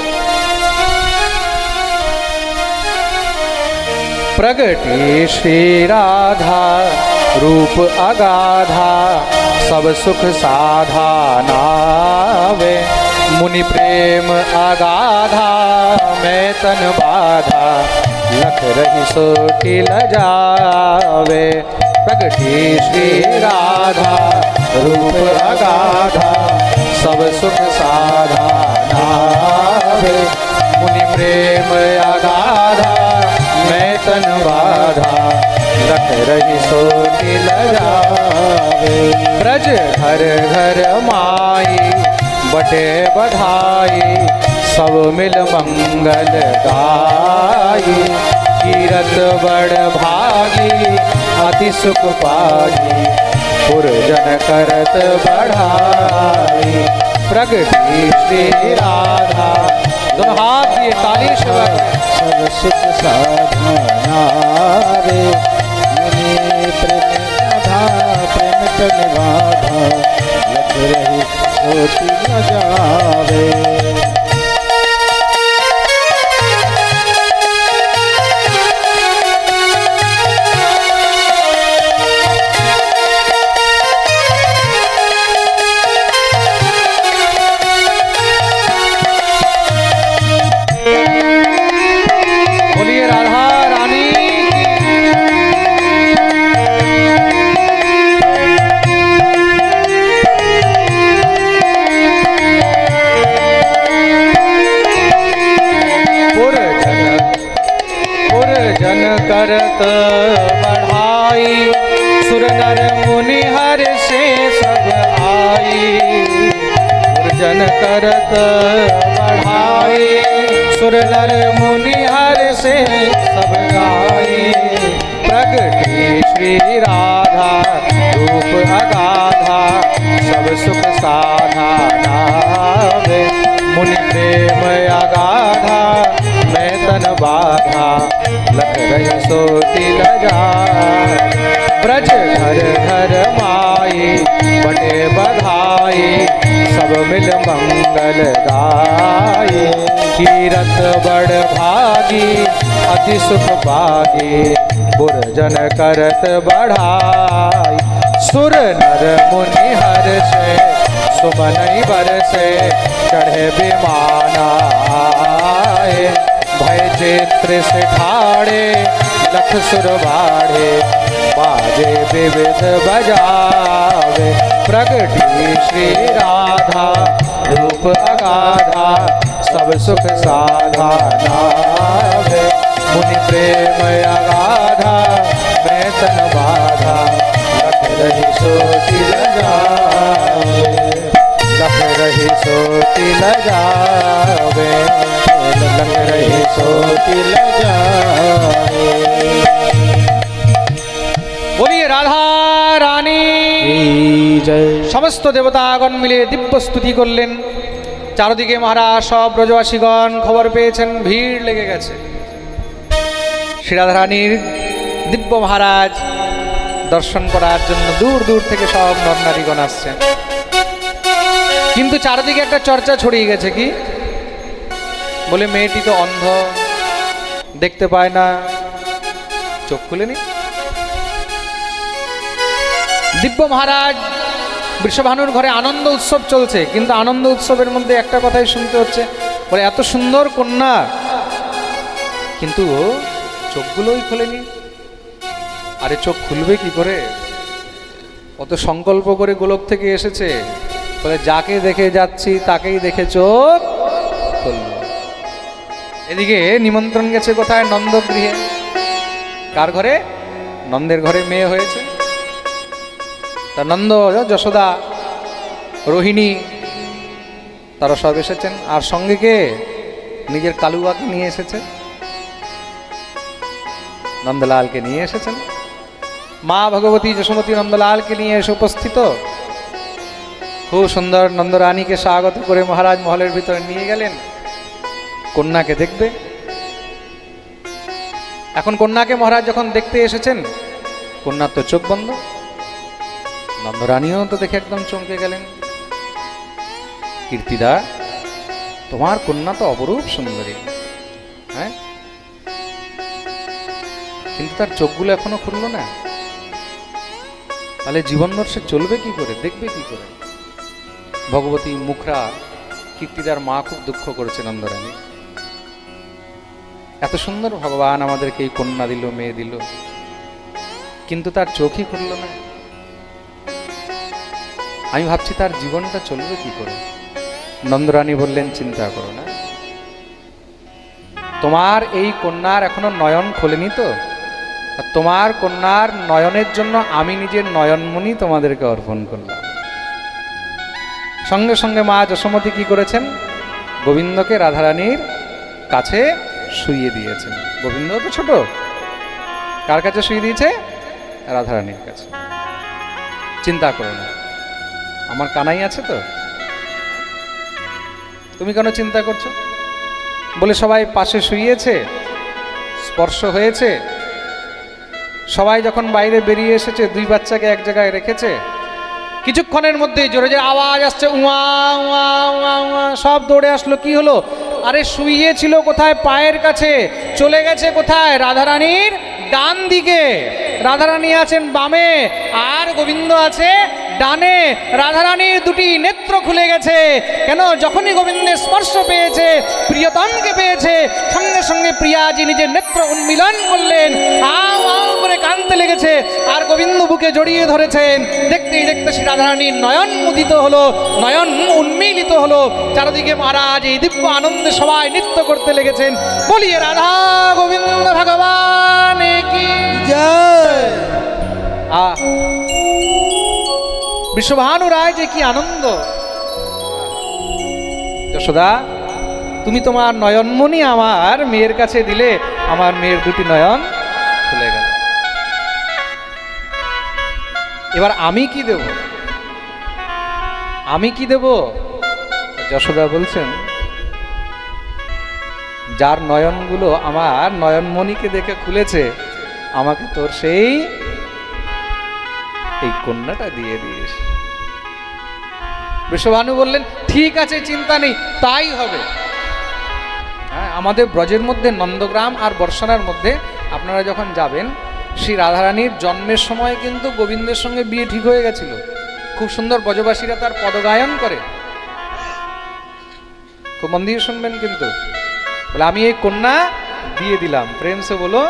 प्रगटे श्री राधा रूप अगाधा, सब सुख साधा नावे। मुनि प्रेम अगाधा मैं तन बाधा, लख रही सोटी लजावे। प्रगटे श्री राधा रूप अगाधा, सब सुख साधा नावे। मुनि प्रेम अगाधा मैं तन बाधा, लख रही सोटी लजावे। ब्रज घर घर माई बटे बधाई, सब मिल मंगल गाई। कीरत बड़ भागी अति सुख पागी, पुरजन करत बढ़ाई। प्रगटी श्री राधा, दोनों हाथ दिए ताली से सब सुख साधना रे। मुनि प्रेम राधा प्रेम तन बाधा, लख रही सोटी लजावे। करत बढ़ाई, सुर नर मुनि हर से सब आई। जन करत बढ़ाई, सुर नर मुनि हर से सब गाई। प्रगटी श्री राधा रूप अगाधा, सब सुख साधा नावे। मुनि प्रेम अगाधा मैं तन बाधा, लख रही सोटी लजाए। ब्रज घर घर माई बटे बधाई, सब मिल मंगल गाई। कीरत बड़ भागी अति सुख पागी, पुरजन करत बढ़ाई। सुर नर मुनि हर से सुमनई बरसे, चढ़े विमाना आए। भय चित्र से ठाड़े लख सुर बाढ़े, बाजे विविध बजावे। प्रगटी श्री राधा रूप अगाधा, सब सुख साधा नावे। मुनि प्रेम अगाधा मैं तन बाधा, लख रही सोटी लजावे। लख रही सोटी लजावे, लख रही सोटी लजावे। बोलिए राधा रानी जय। समस्त देवतागण मिले दिव्य स्तुति করলেন। চারদিকে মহারাজ সব ব্রজবাসীগণ খবর পেয়েছেন, ভিড় লেগে গেছে। শ্রী রাধা রানীর দিব্য মহারাজ দর্শন করার জন্য দূর দূর থেকে সব নরনারীগণ আসছেন। কিন্তু চারদিকে একটা চর্চা ছড়িয়ে গেছে, কি বলে মেয়েটি তো অন্ধ, দেখতে পায় না, চোখ খুলেনি। দিব্য মহারাজ বৃষভানুর ঘরে আনন্দ উৎসব চলছে, কিন্তু আনন্দ উৎসবের মধ্যে একটা কথাই শুনতে হচ্ছে, বলে এত সুন্দর কন্যা, কিন্তু চোখগুলোই খোলেনি। আরে চোখ খুলবে কি করে? অত সংকল্প করে গোলক থেকে এসেছে, বলে যাকে দেখে যাচ্ছি তাকেই দেখে চোখ খুলল। এদিকে নিমন্ত্রণ গেছে কোথায়? নন্দগৃহে। কার ঘরে? নন্দের ঘরে মেয়ে হয়েছে। তা নন্দ, যশোদা, রোহিণী তারা সব এসেছেন। আর সঙ্গে কে? নিজের কালুয়াকে নিয়ে এসেছে, নন্দলালকে নিয়ে এসেছেন। মা ভগবতী যশোমতী নন্দলালকে নিয়ে এসে উপস্থিত। খুব সুন্দর নন্দরানীকে স্বাগত করে মহারাজ মহলের ভিতরে নিয়ে গেলেন। কন্যাকে দেখবে। এখন কন্যাকে মহারাজ যখন দেখতে এসেছেন, কন্যার তো চোখ বন্ধ। নন্দরানীও তো দেখে একদম চমকে গেলেন। কীর্তিদা, তোমার কন্যা তো অপরূপ সুন্দরী, হ্যাঁ, কিন্তু তার চোখগুলো এখনো খুলল না। তাহলে জীবনভর সে চলবে কি করে, দেখবে কি করে? ভগবতী মুখরা, কীর্তিদার মা, খুব দুঃখ করেছে নন্দরানী। এত সুন্দর ভগবান আমাদেরকে এই কন্যা দিল, মেয়ে দিল, কিন্তু তার চোখই খুলল না। আমি ভাবছি তার জীবনটা চলবে কি করে। নন্দরানী বললেন, চিন্তা করো না, তোমার এই কন্যার এখনো নয়ন খোলেনি তো, তোমার কন্যার নয়নের জন্য আমি নিজের নয়নমণি তোমাদেরকে অর্পণ করলাম। সঙ্গে সঙ্গে মা যশোমতী কি করেছেন? গোবিন্দকে রাধারানীর কাছে শুইয়ে দিয়েছেন। গোবিন্দ তো ছোট, কার কাছে শুইয়ে দিয়েছে? রাধারানীর কাছে। চিন্তা করো না, আমার কানাই আছে তো, তুমি কেন চিন্তা করছো? বলে সবাই পাশে শুইয়েছে, স্পর্শ হয়েছে। সবাই যখন বাইরে বেরিয়ে এসেছে, দুই বাচ্চাকে এক জায়গায় রেখেছে। কিছুক্ষণের মধ্যেই জোরে জোরে আওয়াজ আসছে, উয়া উয়া উয়া উয়া। সব দৌড়ে আসলো। কি হলো? আরে শুইয়ে ছিল কোথায়? পায়ের কাছে। চলে গেছে কোথায়? রাধারানীর ডান দিকে। রাধারানী আছেন বামে, আর গোবিন্দ আছে ডানে। রাধারানীর দুটি নেত্র খুলে গেছে। কেন? যখনই গোবিন্দের স্পর্শ পেয়েছে, প্রিয়তমকে পেয়েছে, সঙ্গে সঙ্গে প্রিয়াজি নিজের নেত্র উন্মিলন করলেন, আও আও করে কাঁদতে লেগেছে, আর গোবিন্দ বুকে জড়িয়ে ধরেছেন। দেখতেই দেখতে শ্রী রাধারানীর নয়ন মুদিত হলো, নয়ন উন্মিলিত হলো। চারদিকে মহারাজ এই দিব্য আনন্দে সবাই নৃত্য করতে লেগেছেন। বলিয়ে রাধা গোবিন্দ ভগবান কি জয়। বিশ্বভানু রায় যে কি আনন্দ! যশোদা, তুমি তোমার নয়নমণি আমার মেয়ের কাছে দিলে, আমার মেয়ের দুটি নয়ন খুলে গেল। এবার আমি কি দেব? আমি কি দেব? যশোদা বলছেন, যার নয়নগুলো আমার নয়নমণিকে দেখে খুলেছে, আমাকে তোর সেই এই কন্যাটা দিয়ে দিস। বৃষভানু বললেন, ঠিক আছে, চিন্তা নেই, তাই হবে। হ্যাঁ, আমাদের ব্রজের মধ্যে নন্দগ্রাম আর বর্ষানার মধ্যে আপনারা যখন যাবেন, শ্রী রাধারানীর জন্মের সময় কিন্তু গোবিন্দের সঙ্গে বিয়ে ঠিক হয়ে গেছিল। খুব সুন্দর ব্রজবাসীরা তার পদগায়ন করে। খুব মন দিয়ে শুনবেন কিন্তু। বলে, আমি এই কন্যা দিয়ে দিলাম, প্রেম সে বলো।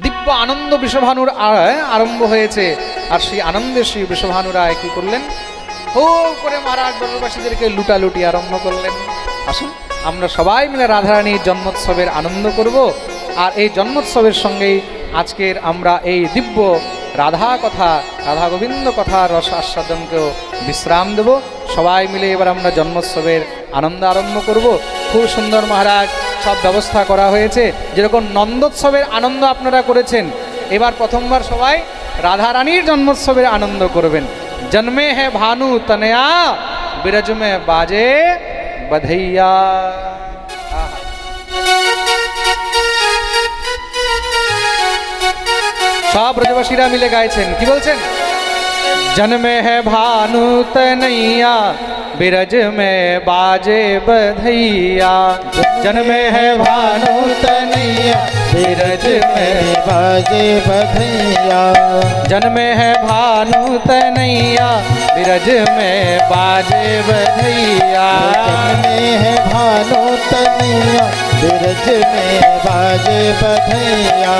দিব্য আনন্দ বৃষভানুর আরম্ভ হয়েছে। আর সেই আনন্দে শ্রী বৃষভানু রায় কি করলেন? হো করে মহারাজ ব্রজবাসীদেরকে লুটালুটি আরম্ভ করলেন। আসুন আমরা সবাই মিলে রাধারানীর জন্মোৎসবের আনন্দ করব। আর এই জন্মোৎসবের সঙ্গেই আজকের আমরা এই দিব্য রাধা কথা, রাধা গোবিন্দ কথার রস আস্বাদনকেও বিশ্রাম দেব। সবাই মিলে এবার আমরা জন্মোৎসবের আনন্দ আরম্ভ করব। খুব সুন্দর মহারাজ সব ব্যবস্থা করা হয়েছে। যেরকম নন্দোৎসবের আনন্দ আপনারা করেছেন, এবার প্রথমবার সবাই রাধারানীর জন্মোৎসবের আনন্দ করবেন। জন্মে হে ভানু তনয়া, বিরজ মে বাজে বধৈয়া। সব ব্রজবাসীরা মিলে গাইছেন, কি বলছেন? जन्मे है भानु तनैया बिरज में बाजे बधैया, जन्मे है भानु तनैया बिरज में बाजे बधैया, जन्मे है भानु तनैया बिरज में बाजे बधैया, जन्मे है भानु तनैया बिरज में बाजे बधैया,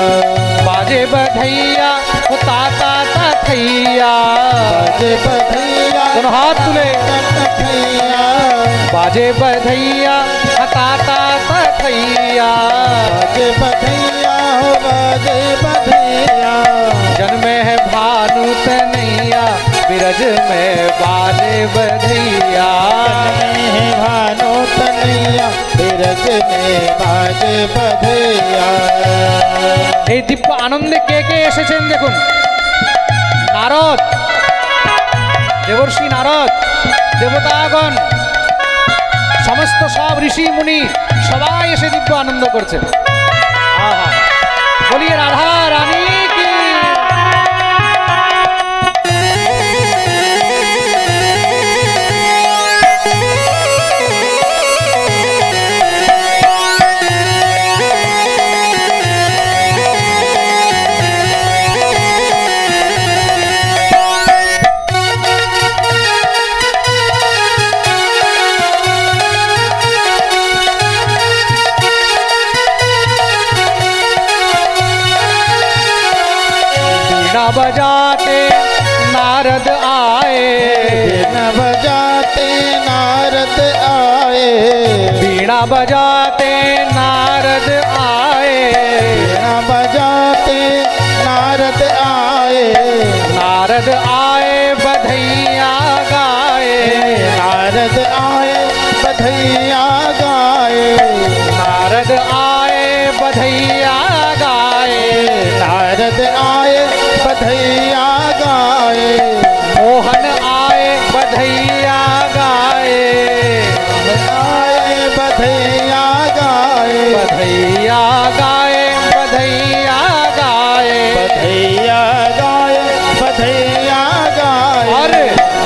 बाजे बधैया ओ ताता तथैया, बाजे बधैया दोनों हाथ तुले, तथैया, बाजे बधैया ताता तथैया, बाजे बधैया हो बाजे बधैया, जन्मे है भानु तनैया बिरज में बाजे बधैया, जन्मे है भानु तनैया बिरज में बाजे बधैया। এই দিব্য আনন্দে কে কে এসেছেন দেখুন। নারদ, দেবর্ষি নারদ, দেবতাগণ, সমস্ত সব ঋষি মুনি সবাই এসে দিব্য আনন্দ করছেন। আহা, বলিয়ে রাধা রানী কি। बीना बजाते नारद आए, बीना बजाते नारद आए, बीना बजाते नारद आए, बीना बजाते नारद आए, नारद आए बधैया गाए, नारद आए बधैया गाए, नारद आए बधैया गाए, नारद आए बधैया गाए, मोहन आए बधैया गाए, आए बधैया गाए, बधैया गाए, बधैया गाए, बधैया गाए, बधैया गाए, और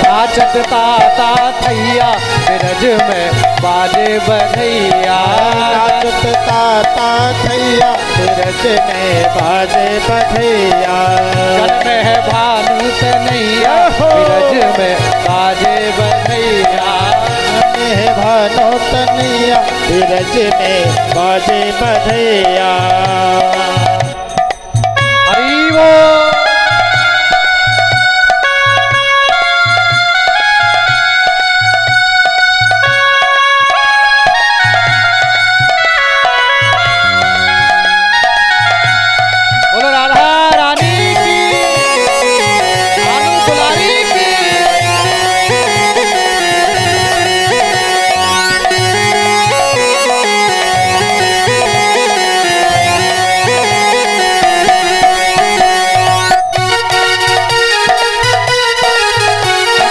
नाचत ताता थैया बिरज में बाजे बधैया, नाचत ताता थैया बिरज में बाजे बधैया, जन्मे है भानु तनैया बिरज में बाजे बधैया, है भानु तनैया बिरज में बाजे बधैया। हरि बोल। बोलो राधा रानी की, भानु दुलारी की।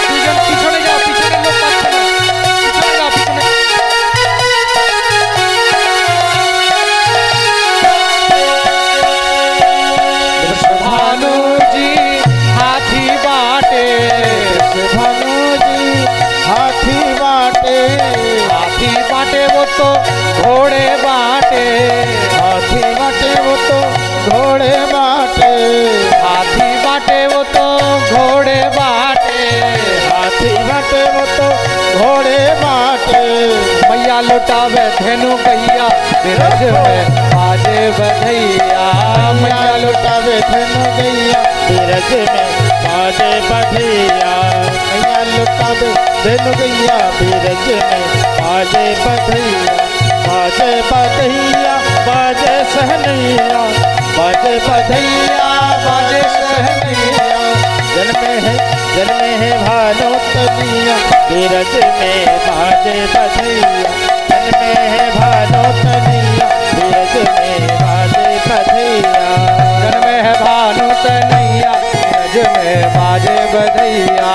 দুইজন পিছনে যাও, পিছনের লোক পাচ্ছে না, পিছনে যাও, পিছনে। भानु जी हाथी बाटे, भानु जी हाथी बाटे, हाथी बाटे वो तो घोड़े बाटे, हाथी बाटे वो तो घोड़े बाटे, हाथी बाटे वो तो घोड़े बाटे, हाथी बाटे वो तो घोड़े बाटे, मैया लुटावे धेनु गैया बिरज में बाजे बधैया, मैया लुटावे धनु गैया बिरज में बाजे बधैया, मैया लुटावे धनु गैया बिरज में बाजे बधैया, बाजे बधैया बाजे सहनैया, बाजे बधैया बाजे सहनैया, जन्मे है भानु तनैया बिरज में बाजे बधैया, जन्मे है भानु तनैया बिरज में बाजे बधैया, जन्मे है भानु तनैया बिरज में बाजे बधैया,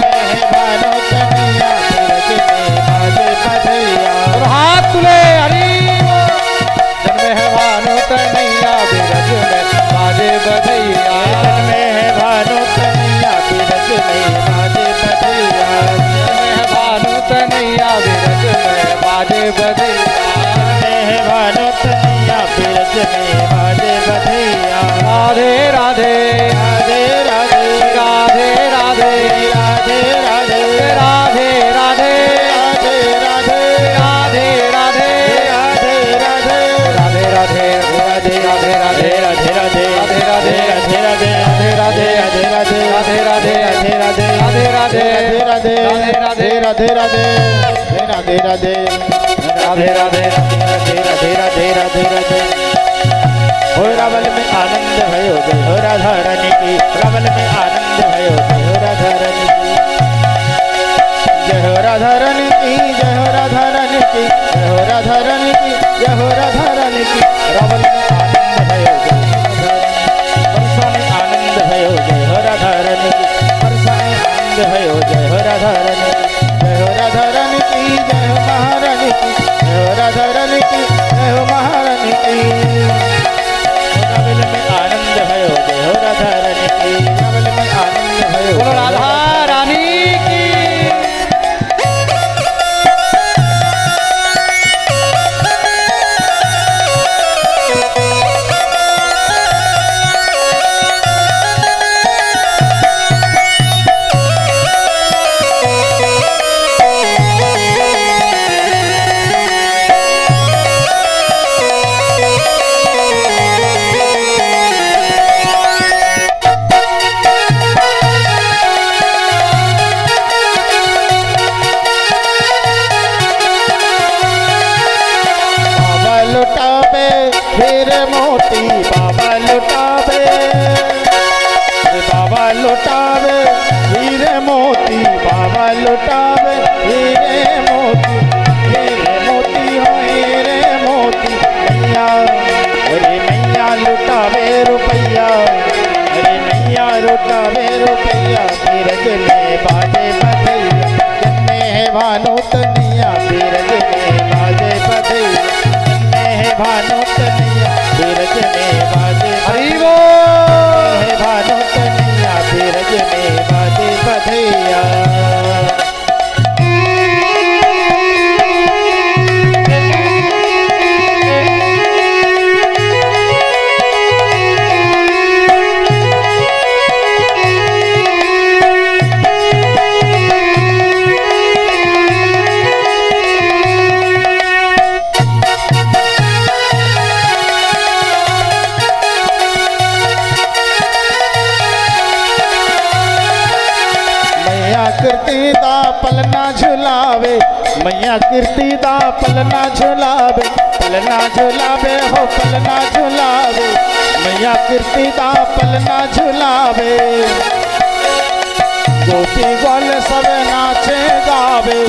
है भानु तनैया बिरज में बाजे बधैया। और हाथ तुले हरि बोल। जन्मे है भानु तनैया बिरज में बाजे बधैया, राधे राधे राधे राधे राधे राधे राधे राधे राधे राधे राधे राधे राधे राधे राधे राधे हो रावल में आनंद भयो जय हो राधा रानी की रावल में आनंद भयो जय हो राधा रानी की जय हो राधा रानी की जय हो राधा रानी की जय हो राधा रानी की जय हो राधा रानी की रावल में आनंद भयो जय हो राधा वर्षा में आनंद भयो जय हो राधा रानी की वर्षा में आनंद भयो जय हो राधा रानी की जय हो राधा रानी की जय हो महारानी की जय हो राधा रानी की जय हो महारानी की रावल में आनंद भयो जय हो राधा रानी की रावल में आनंद भयो बोलो राधा रानी की बाबा लुटावे फिर मोती बाबा लुटावे बाबा लुटावे फिर मोती बाबा लुटावे हीरे मोती हो हीरे मोती मैया अरे मैया लुटावे रुपैया अरे मैया लुटावे रुपैया तीरज में बाजे बधैया जन्मे है भानु तनिया तीरज में बाजे बधैया जन्मे है भानु तनिया तीरज में बाजे हरि बधैया बोल है भानु तनिया तीरज में बाजे बधैया मैया कीर्ति दा पलना झुलावे मैया कीर्ति दा पलना झुलावे हो पलना झुलावे मैया कीर्ति दा पलना झुलावे गोपी ग्वाल सब नाचे गावे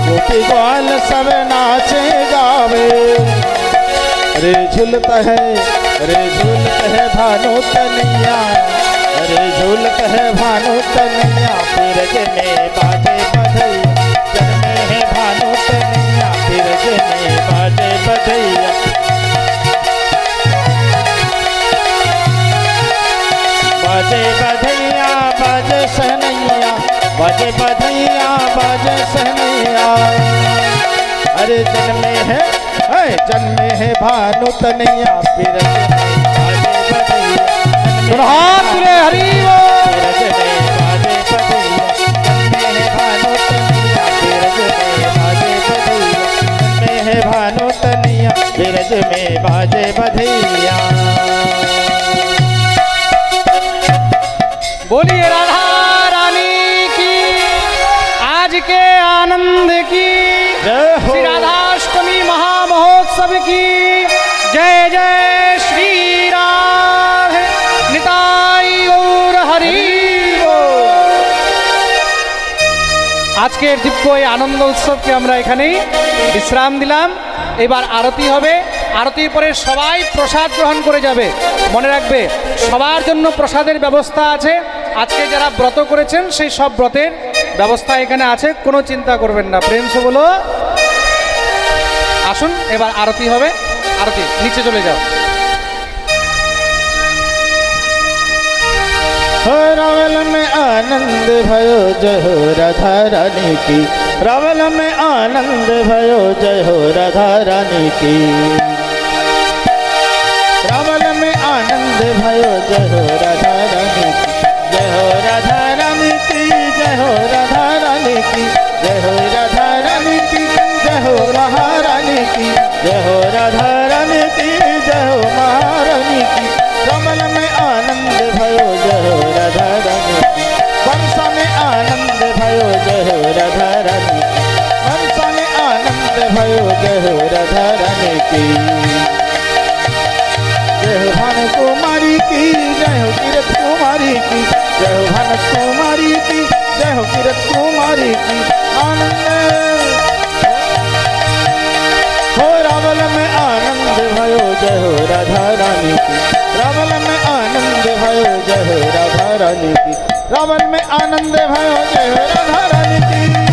गोपी ग्वाल सब नाचे गावे रे झुलत है भानु तनिया अरे झूलत है भानु तनिया तीरज में बाजे बधैया जन्मे है भानु तनिया तीरज में बाजे बधैया बाजे बधैया बाजे सहनैया बाजे बधैया बाजे सहनैया अरे जन्मे है भानु तनिया तीरज में बाजे बधैया दोनों हाथ तुले हरि बोल तीरज में बाजे बधैया जन्मे है भानु तनिया तीरज में बाजे बधैया जन्मे है भानु तनिया तीरज में बाजे बधैया बोलिए राधा रानी की आज के आनंद की जय हो श्री राधाष्टमी महामहोत्सव की जय जय श्री राधे निताई गौर हरि बोल। আজকের দিব্য এই আনন্দ উৎসবকে আমরা এখানেই বিশ্রাম দিলাম। এবার আরতি হবে, আরতির পরে সবাই প্রসাদ গ্রহণ করে যাবে। মনে রাখবে সবার জন্য প্রসাদের ব্যবস্থা আছে। আজকে যারা ব্রত করেছেন সেই সব ব্রতের ব্যবস্থা এখানে আছে, কোনো চিন্তা করবেন না। প্রেমস বলো আসুন, এবার আরতি হবে। আরতি নিচে চলে যাও। हो रावल में आनंद भयो जय हो राधा रानी की रावल में आनंद भयो जय हो राधा रानी की रावल में आनंद भयो जय हो राधा रानी की जय हो राधा रानी की जय हो राधा रानी की जय हो राधा रानी की जय हो महारानी की जय हो राधा रानी की जय हो महारानी की रावल में आनंद भयो जय हो राधा रानी की वर्षा में आनंद भयो जय हो राधा रानी की जय हो भानु कुमारी की जय हो कीरत कुमारी की जय हो भानु कुमारी की जय हो कीरत कुमारी की आनंद हो रावल में आनंद भयो जय हो राधा रानी की रावल में आनंद भयो जय हो राधा रानी की रावल में आनंद भयो जय हो राधा रानी की